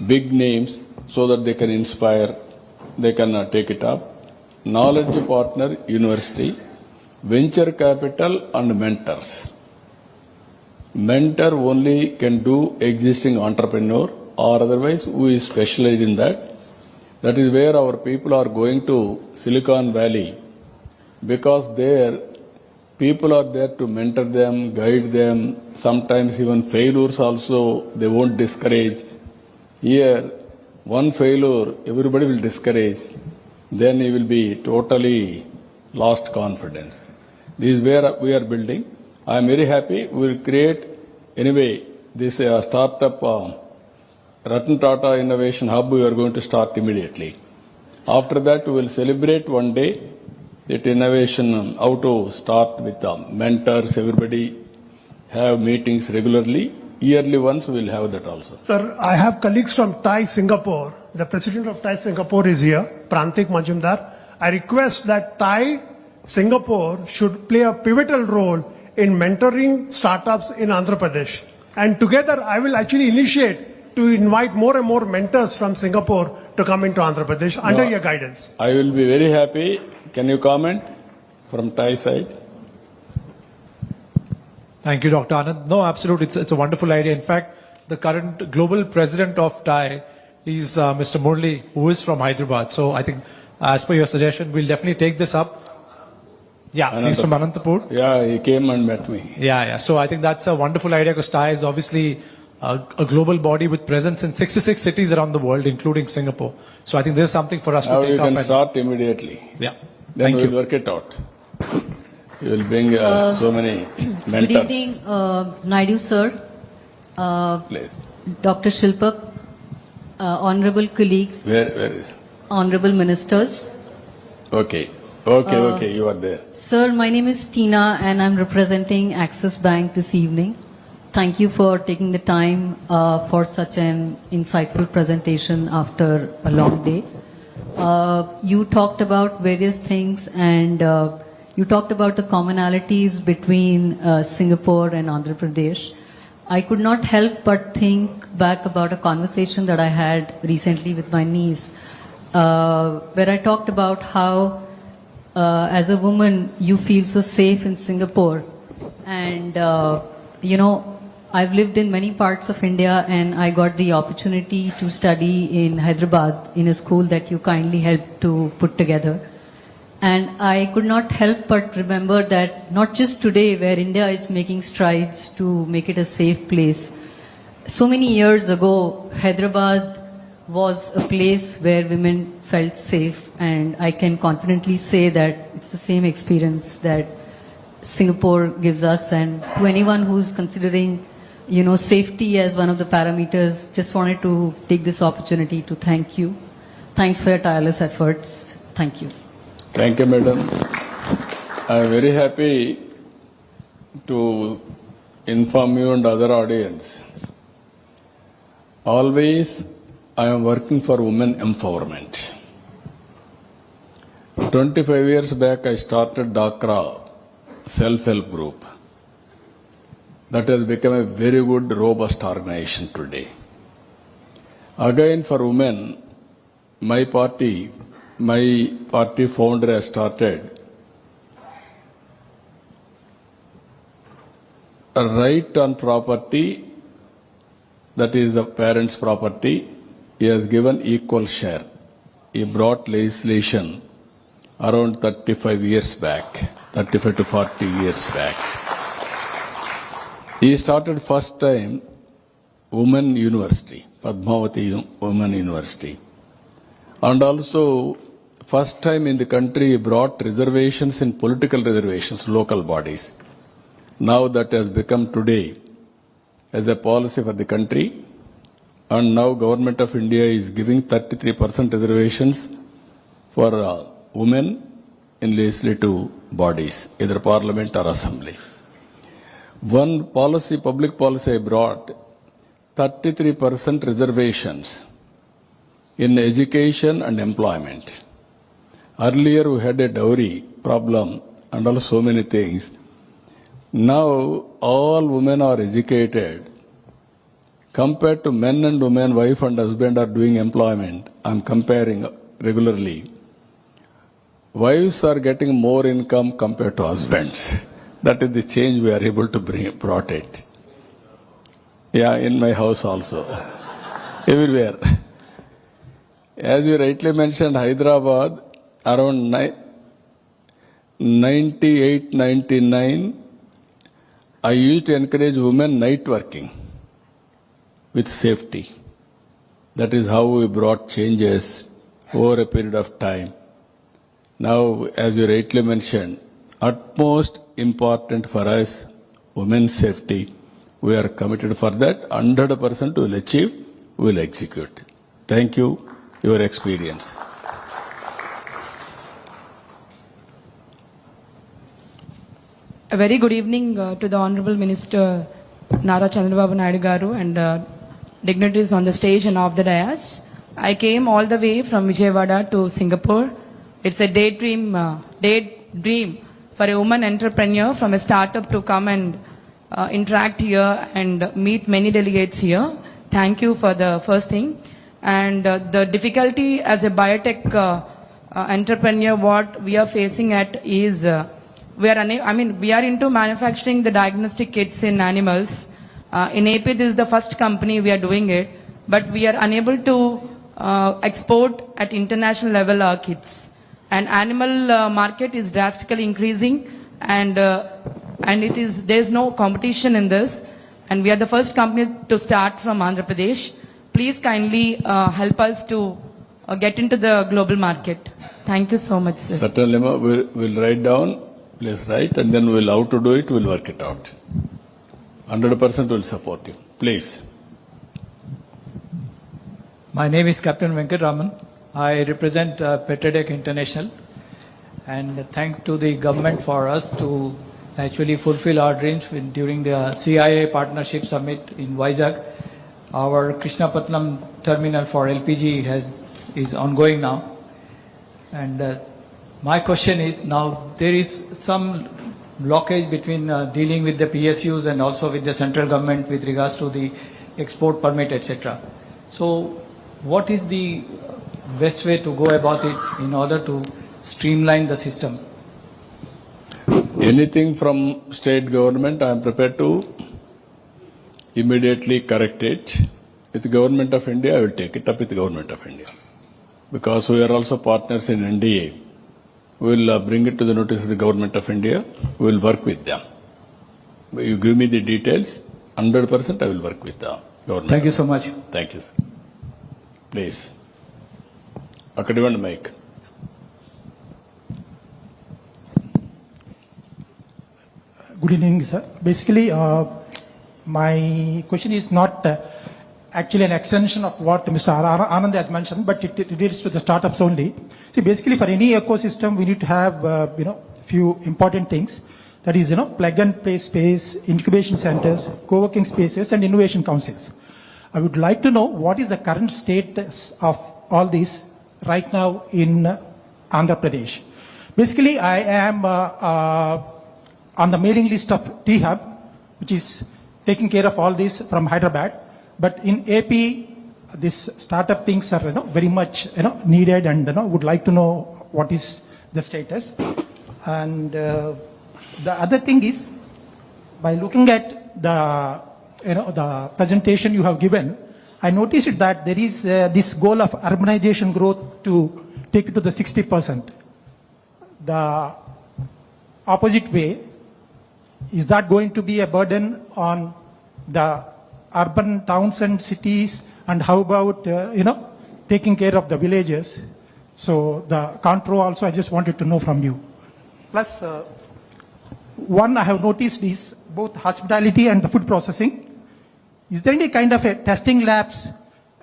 big names, so that they can inspire, they can take it up. Knowledge partner, university, venture capital and mentors. mentor only can do existing entrepreneur or otherwise who is specialized in that. That is where our people are going to Silicon Valley, because there people are there to mentor them, guide them, sometimes even failures also they won't discourage. Here, one failure, everybody will discourage, then he will be totally lost confidence. This is where we are building. I am very happy. We will create, anyway, this startup Ratan Tata Innovation Hub we are going to start immediately. After that, we will celebrate one day that innovation, how to start with mentors, everybody have meetings regularly. Yearly once we will have that also. Sir, I have colleagues from TAI Singapore. The president of TAI Singapore is here, Prantik Majumdar. I request that TAI Singapore should play a pivotal role in mentoring startups in Andhra Pradesh. And together I will actually initiate to invite more and more mentors from Singapore to come into Andhra Pradesh under your guidance. I will be very happy. Can you comment from Thai side? Thank you, Dr. Anand. No, absolutely. It's a wonderful idea. In fact, the current global president of TAI is Mr. Murli, who is from Hyderabad. So I think, as per your suggestion, we'll definitely take this up. Yeah, he's from Anantapur. Yeah, he came and met me. Yeah. So I think that's a wonderful idea because TAI is obviously a global body with presence in 66 cities around the world, including Singapore. So I think there's something for us Now to take you up. can start immediately. Yeah. Then Thank we will you. work it out. You will bring so many mentors. Good evening, Naidu sir, Please. Dr. Shilpak, honorable colleagues, Where is? honorable ministers. Okay, you are there. Sir, my name is Tina and I'm representing Axis Bank this evening. Thank you for taking the time for such an insightful presentation after a long day. You talked about various things and you talked about the commonalities between Singapore and Andhra Pradesh. I could not help but think back about a conversation that I had recently with my niece, where I talked about how, as a woman, you feel so safe in Singapore. And, I've lived in many parts of India and I got the opportunity to study in Hyderabad in a school that you kindly helped to put together. And I could not help but remember that not just today where India is making strides to make it a safe place, so many years ago, Hyderabad was a place where women felt safe, and I can confidently say that it's the same experience that Singapore gives us. And to anyone who's considering safety as one of the parameters, just wanted to take this opportunity to thank you. Thanks for your tireless efforts. Thank you. Thank you, madam. I am very happy to inform you and other audience. Always I am working for women empowerment. 25 years back I started Dakra self-help group. That has become a very good, robust organization today. Again, for women, my party founder has started a right on property, that is the parents' property. He has given equal share. He brought legislation around 35 years back, 35 to 40 years back. He started first time Women University, Padmavati Women University. And also first time in the country he brought reservations in political reservations, local bodies. Now that has become today as a policy for the country. And now Government of India is giving 33% reservations for women in legislative bodies, either parliament or assembly. One policy, public policy I brought, 33% reservations in education and employment. Earlier we had a dowry problem and also so many things. Now all women are educated. Compared to men and women, wife and husband are doing employment. I am comparing regularly. Wives are getting more income compared to husbands. That is the change we are able to brought it. Yeah, in my house also. Everywhere. As you rightly mentioned, Hyderabad, around 98, 99, I used to encourage women night working with safety. That is how we brought changes over a period of time. Now, as you rightly mentioned, utmost important for us, women's safety. We are committed for that. 100% will achieve, will execute. Thank you, your experience. A very good evening to the Honorable Minister Nara Chandrababu Naidu Garu and dignitaries on the stage and off the dais. I came all the way from Vijayawada to Singapore. It's a daydream for a woman entrepreneur from a startup to come and interact here and meet many delegates here. Thank you for the first thing. And the difficulty as a biotech entrepreneur, what we are facing at is we are into manufacturing the diagnostic kits in animals. In AP, this is the first company we are doing it, but we are unable to export at international level our kits. And animal market is drastically increasing, and there's no competition in this. And we are the first company to start from Andhra Pradesh. Please kindly help us to get into the global market. Thank you so much, sir. Certainly, we'll write down, please write, and then we'll how to do it, we'll work it out. 100% will support you. Please. My name is Captain Venkatraman. I represent Petradec International, and thanks to the government for us to actually fulfill our dreams during the CIA Partnership Summit in Vizag. Our Krishnapatnam terminal for LPG is ongoing now. And my question is, now there is some blockage between dealing with the PSUs and also with the central government with regards to the export permit, etc. So what is the best way to go about it in order to streamline the system? Anything from state government, I am prepared to immediately correct it. With the government of India, I will take it up with the government of India. Because we are also partners in NDA. We will bring it to the notice of the government of India. We will work with them. You give me the details, 100% I will work with the government. Thank you so much. Thank you, sir. Please. Akadivan mic. Good evening, sir. Basically, my question is not actually an extension of what Mr. Anand has mentioned, but it relates to the startups only. See, basically, for any ecosystem, we need to have, few important things. That is, plug and play space, incubation centers, co-working spaces, and innovation councils. I would like to know what is the current status of all these right now in Andhra Pradesh. Basically, I am on the mailing list of T-Hub, which is taking care of all this from Hyderabad. But in AP, these startup things are very much needed, and would like to know what is the status. And the other thing is, by looking at the presentation you have given, I noticed that there is this goal of urbanization growth to take it to the 60%. The opposite way, is that going to be a burden on the urban towns and cities? And how about, taking care of the villages? So the contour also, I just wanted to know from you. Plus, one I have noticed is both hospitality and the food processing. Is there any kind of a testing labs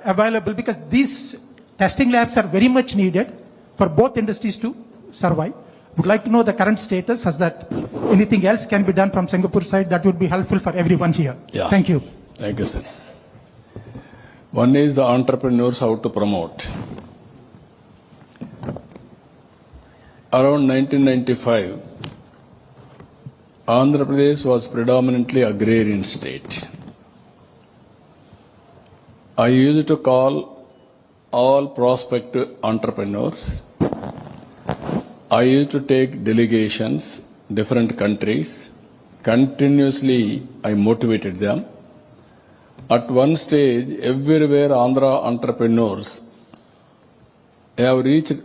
available? Because these testing labs are very much needed for both industries to survive. Would like to know the current status, as that anything else can be done from Singapore side that would be helpful for everyone here. Yeah. Thank you. Thank you, sir. One is the entrepreneurs, how to promote. Around 1995, Andhra Pradesh was predominantly agrarian state. I used to call all prospective entrepreneurs. I used to take delegations, different countries. Continuously, I motivated them. At one stage, everywhere Andhra entrepreneurs have reached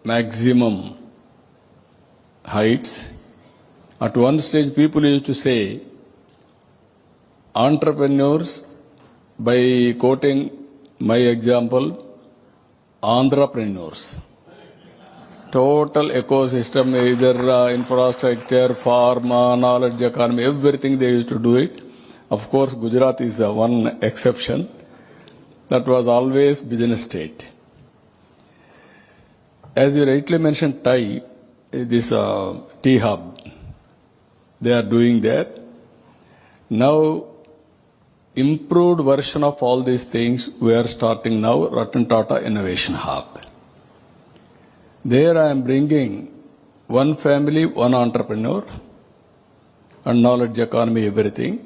maximum heights. At one stage, people used to say, entrepreneurs, by quoting my example, Andhrapreneurs. Total ecosystem, either infrastructure, pharma, knowledge economy, everything they used to do it. Of course, Gujarat is the one exception. That was always business state. As you rightly mentioned, Thai, this tea hub, they are doing that. Now, improved version of all these things, we are starting now, Ratan Tata Innovation Hub. There I am bringing one family, one entrepreneur, and knowledge economy, everything.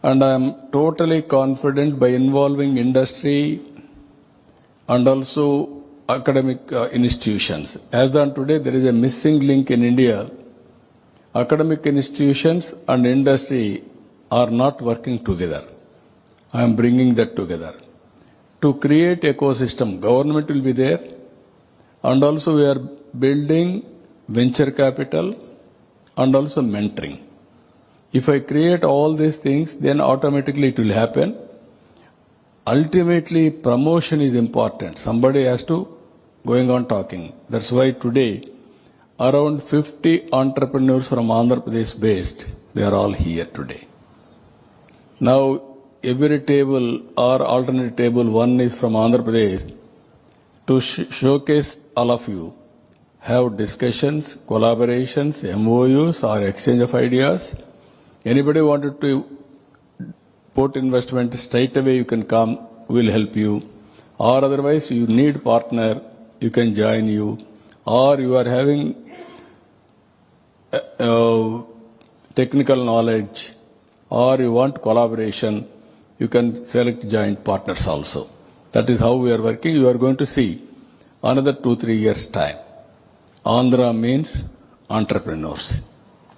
And I am totally confident by involving industry and also academic institutions. As on today, there is a missing link in India. Academic institutions and industry are not working together. I am bringing that together. To create ecosystem, government will be there, and also we are building venture capital and also mentoring. If I create all these things, then automatically it will happen. Ultimately, promotion is important. Somebody has to going on talking. That's why today, around 50 entrepreneurs from Andhra Pradesh based, they are all here today. Now, every table or alternate table, one is from Andhra Pradesh, to showcase all of you, have discussions, collaborations, MOUs or exchange of ideas. Anybody wanted to put investment, straight away you can come, we'll help you. Or otherwise you need partner, you can join you. Or you are having technical knowledge, or you want collaboration, you can select joint partners also. That is how we are working. You are going to see another 2-3 years' time. Andhra means entrepreneurs.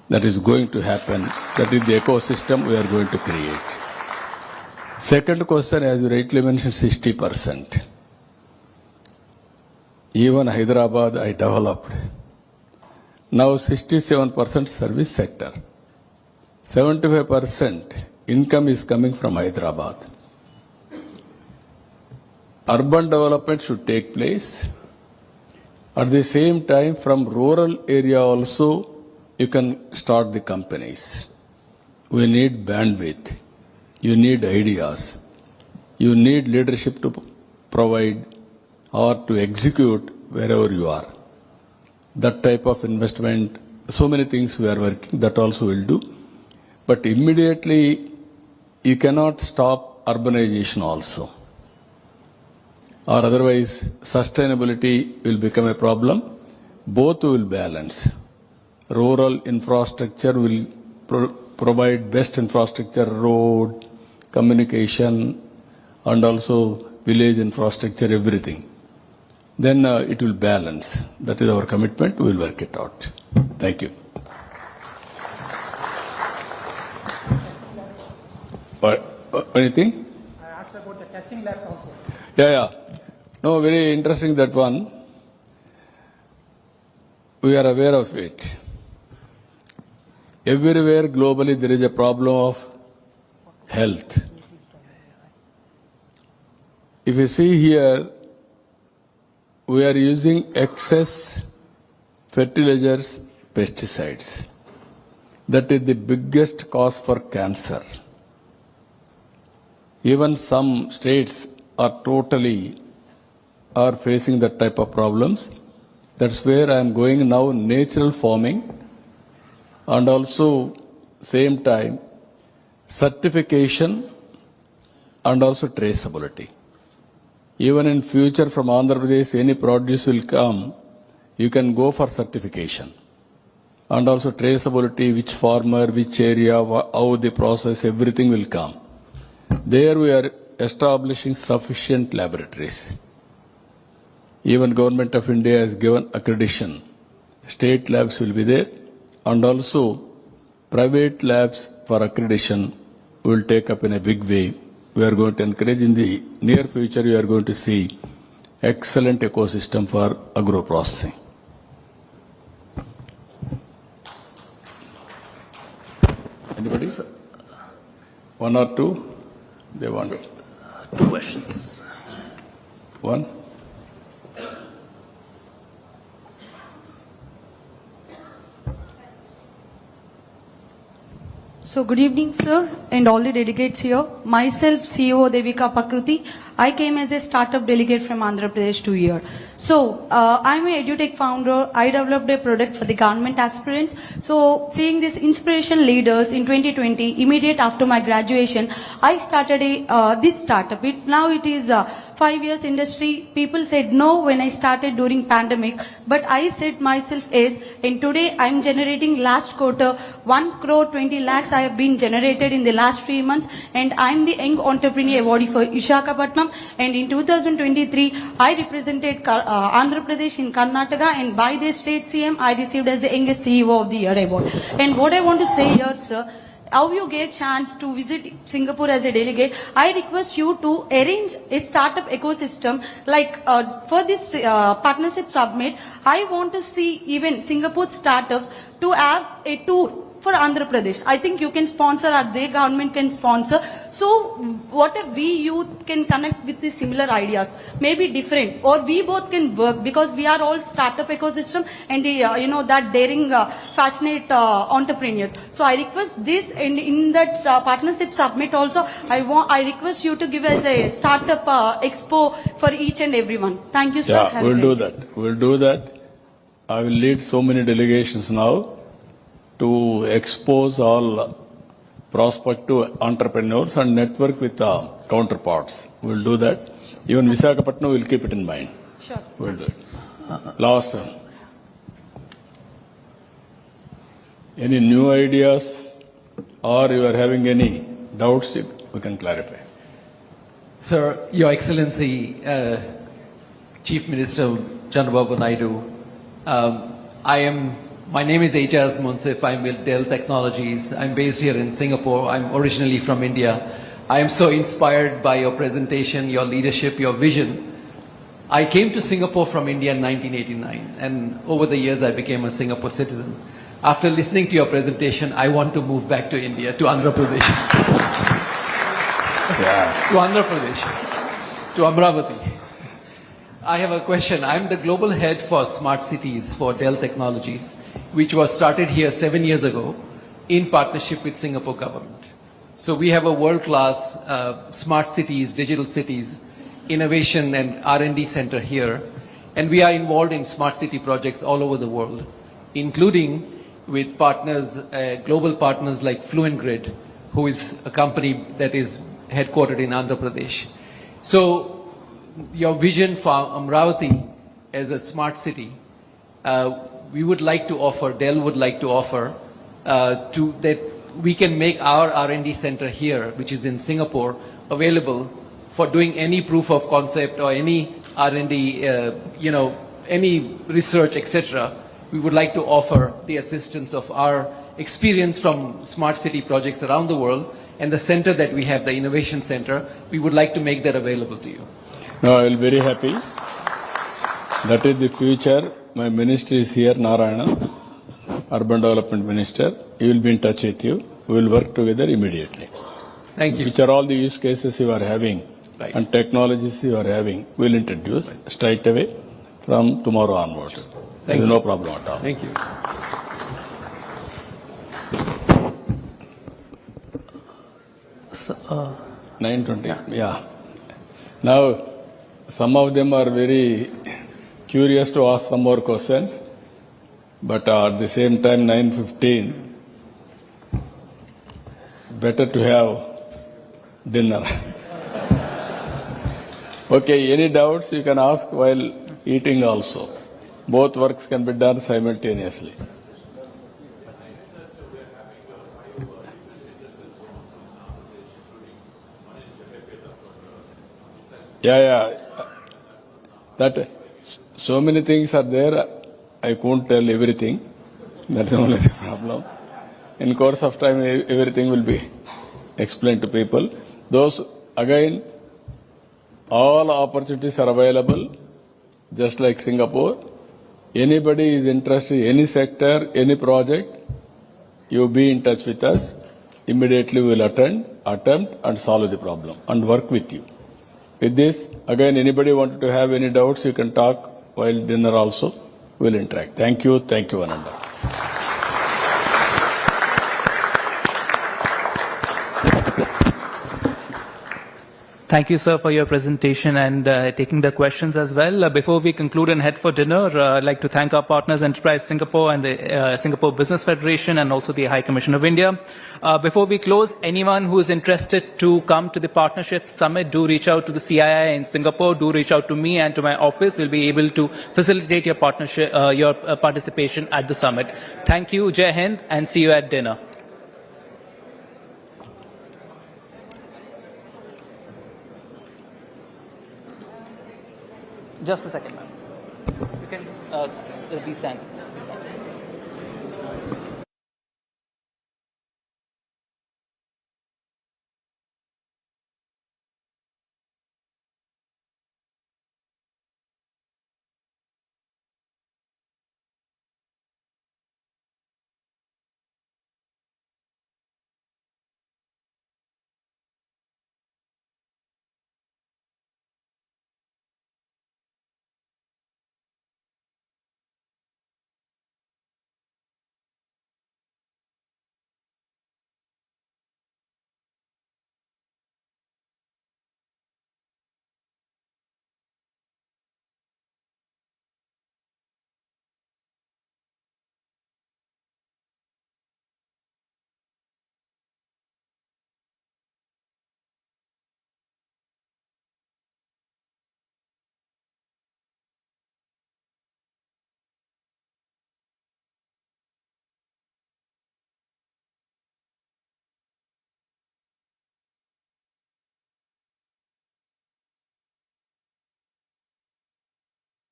That is going to happen. That is the ecosystem we are going to create. Second question, as you rightly mentioned, 60%. Even Hyderabad I developed. Now 67% service sector. 75% income is coming from Hyderabad. Urban development should take place. At the same time, from rural area also, you can start the companies. We need bandwidth. You need ideas. You need leadership to provide or to execute wherever you are. That type of investment, so many things we are working, that also will do. But immediately, you cannot stop urbanization also. Or otherwise, sustainability will become a problem. Both will balance. Rural infrastructure will provide best infrastructure, road, communication, and also village infrastructure, everything. Then it will balance. That is our commitment. We will work it out. Thank you. Anything? I asked about the testing labs also. Yeah. No, very interesting that one. We are aware of it. Everywhere globally there is a problem of health. If you see here, we are using excess fertilizers, pesticides. That is the biggest cause for cancer. Even some states are facing that type of problems. That's where I am going now, natural farming, and also same time certification and also traceability. Even in future from Andhra Pradesh, any produce will come, you can go for certification. And also traceability, which farmer, which area, how the process, everything will come. There we are establishing sufficient laboratories. Even Government of India has given accreditation. State labs will be there, and also private labs for accreditation will take up in a big way. We are going to encourage in the near future, you are going to see excellent ecosystem for agro-processing. Anybody? One or two? They want. Two questions. One? So good evening, sir, and all the delegates here. Myself, CEO Devika Pakruti. I came as a startup delegate from Andhra Pradesh 2 years. So I'm a EduTech founder. I developed a product for the government aspirants. So seeing these inspiration leaders in 2020, immediate after my graduation, I started this startup. Now it is 5 years industry. People said no when I started during pandemic, but I said myself yes. And today I'm generating last quarter 1 crore 20 lakhs I have been generated in the last 3 months, and I'm the young entrepreneur awardee for Visakhapatnam. And in 2023, I represented Andhra Pradesh in Karnataka, and by the state CM, I received as the youngest CEO of the year award. And what I want to say here, sir, how you get chance to visit Singapore as a delegate, I request you to arrange a startup ecosystem like for this partnership summit. I want to see even Singapore startups to have a tour for Andhra Pradesh. I think you can sponsor, or the government can sponsor. So what if we youth can connect with the similar ideas, maybe different, or we both can work, because we are all startup ecosystem and the that daring, passionate entrepreneurs. So I request this, and in that partnership summit also, I request you to give us a startup expo for each and everyone. Thank you, sir. Yeah, Have a we'll great do day. that. We'll do that. I will lead so many delegations now to expose all prospective entrepreneurs and network with counterparts. We'll do that. Even Visakhapatnam will keep it in mind. Sure. We'll do it. Last one. Any new ideas, or you are having any doubts, we can clarify. Sir, Your Excellency, Chief Minister Chandrababu Naidu, my name is Ejaz Munsif. I'm with Dell Technologies. I'm based here in Singapore. I'm originally from India. I am so inspired by your presentation, your leadership, your vision. I came to Singapore from India in 1989, and over the years I became a Singapore citizen. After listening to your presentation, I want to move back to India, to Andhra Pradesh. To Andhra Pradesh, to Amravati. I have a question. I'm the global head for smart cities for Dell Technologies, which was started here 7 years ago in partnership with Singapore government. So we have a world-class smart cities, digital cities, innovation and R&D center here. And we are involved in smart city projects all over the world, including with partners, global partners like Fluent Grid, who is a company that is headquartered in Andhra Pradesh. So your vision for Amravati as a smart city, we would like to offer, Dell would like to offer, that we can make our R&D center here, which is in Singapore, available for doing any proof of concept or any R&D, any research, etc. We would like to offer the assistance of our experience from smart city projects around the world, and the center that we have, the innovation center, we would like to make that available to you. No, I will be very happy. That is the future. My minister is here, Narayana, Urban Development Minister. He will be in touch with you. We will work together immediately. Thank you. Which are all the use cases you are having, Right. and technologies you are having, we will introduce straight away from tomorrow onwards. There is you. no problem at all. Thank you. So, 9:20. Yeah. Now, some of them are very curious to ask some more questions, but at the same time, 9:15, better to have dinner. Okay, any doubts you can ask while eating also. Both works can be done simultaneously. Yeah. That so many things are there. I can't tell everything. That's only the problem. In course of time, everything will be explain to people. Those, again, all opportunities are available, just like Singapore. Anybody is interested in any sector, any project, you be in touch with us. Immediately we will attempt and solve the problem and work with you. With this, again, anybody wanted to have any doubts, you can talk while dinner also. We'll interact. Thank you, Ananda. Thank you, sir, for your presentation and taking the questions as well. Before we conclude and head for dinner, I'd like to thank our partners, Enterprise Singapore and the Singapore Business Federation and also the High Commission of India. Before we close, anyone who is interested to come to the Partnership Summit, do reach out to the CII in Singapore, do reach out to me and to my office. We'll be able to facilitate your partnership, your participation at the summit. Thank you, Jai Hind, and see you at dinner. Just a second, ma'am. You can be sent.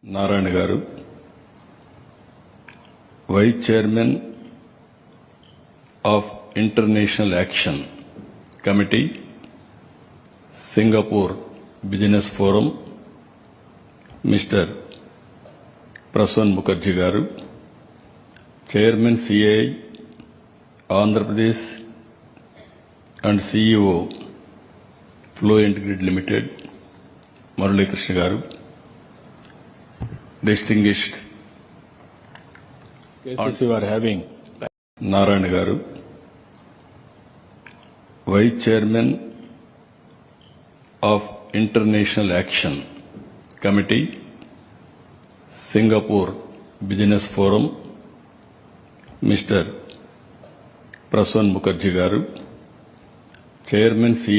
Narayana Garu, Vice Chairman of International Action Committee, Singapore Business Forum, Mr. Prasan Mukherjee Garu, Chairman CAI, Andhra Pradesh and CEO Fluent Grid Limited, Murali Krishna Garu, distinguished cases you are having, Narayana Garu, Vice Chairman of International Action Committee, Singapore Business Forum, Mr. Prasan Mukherjee Garu, Chairman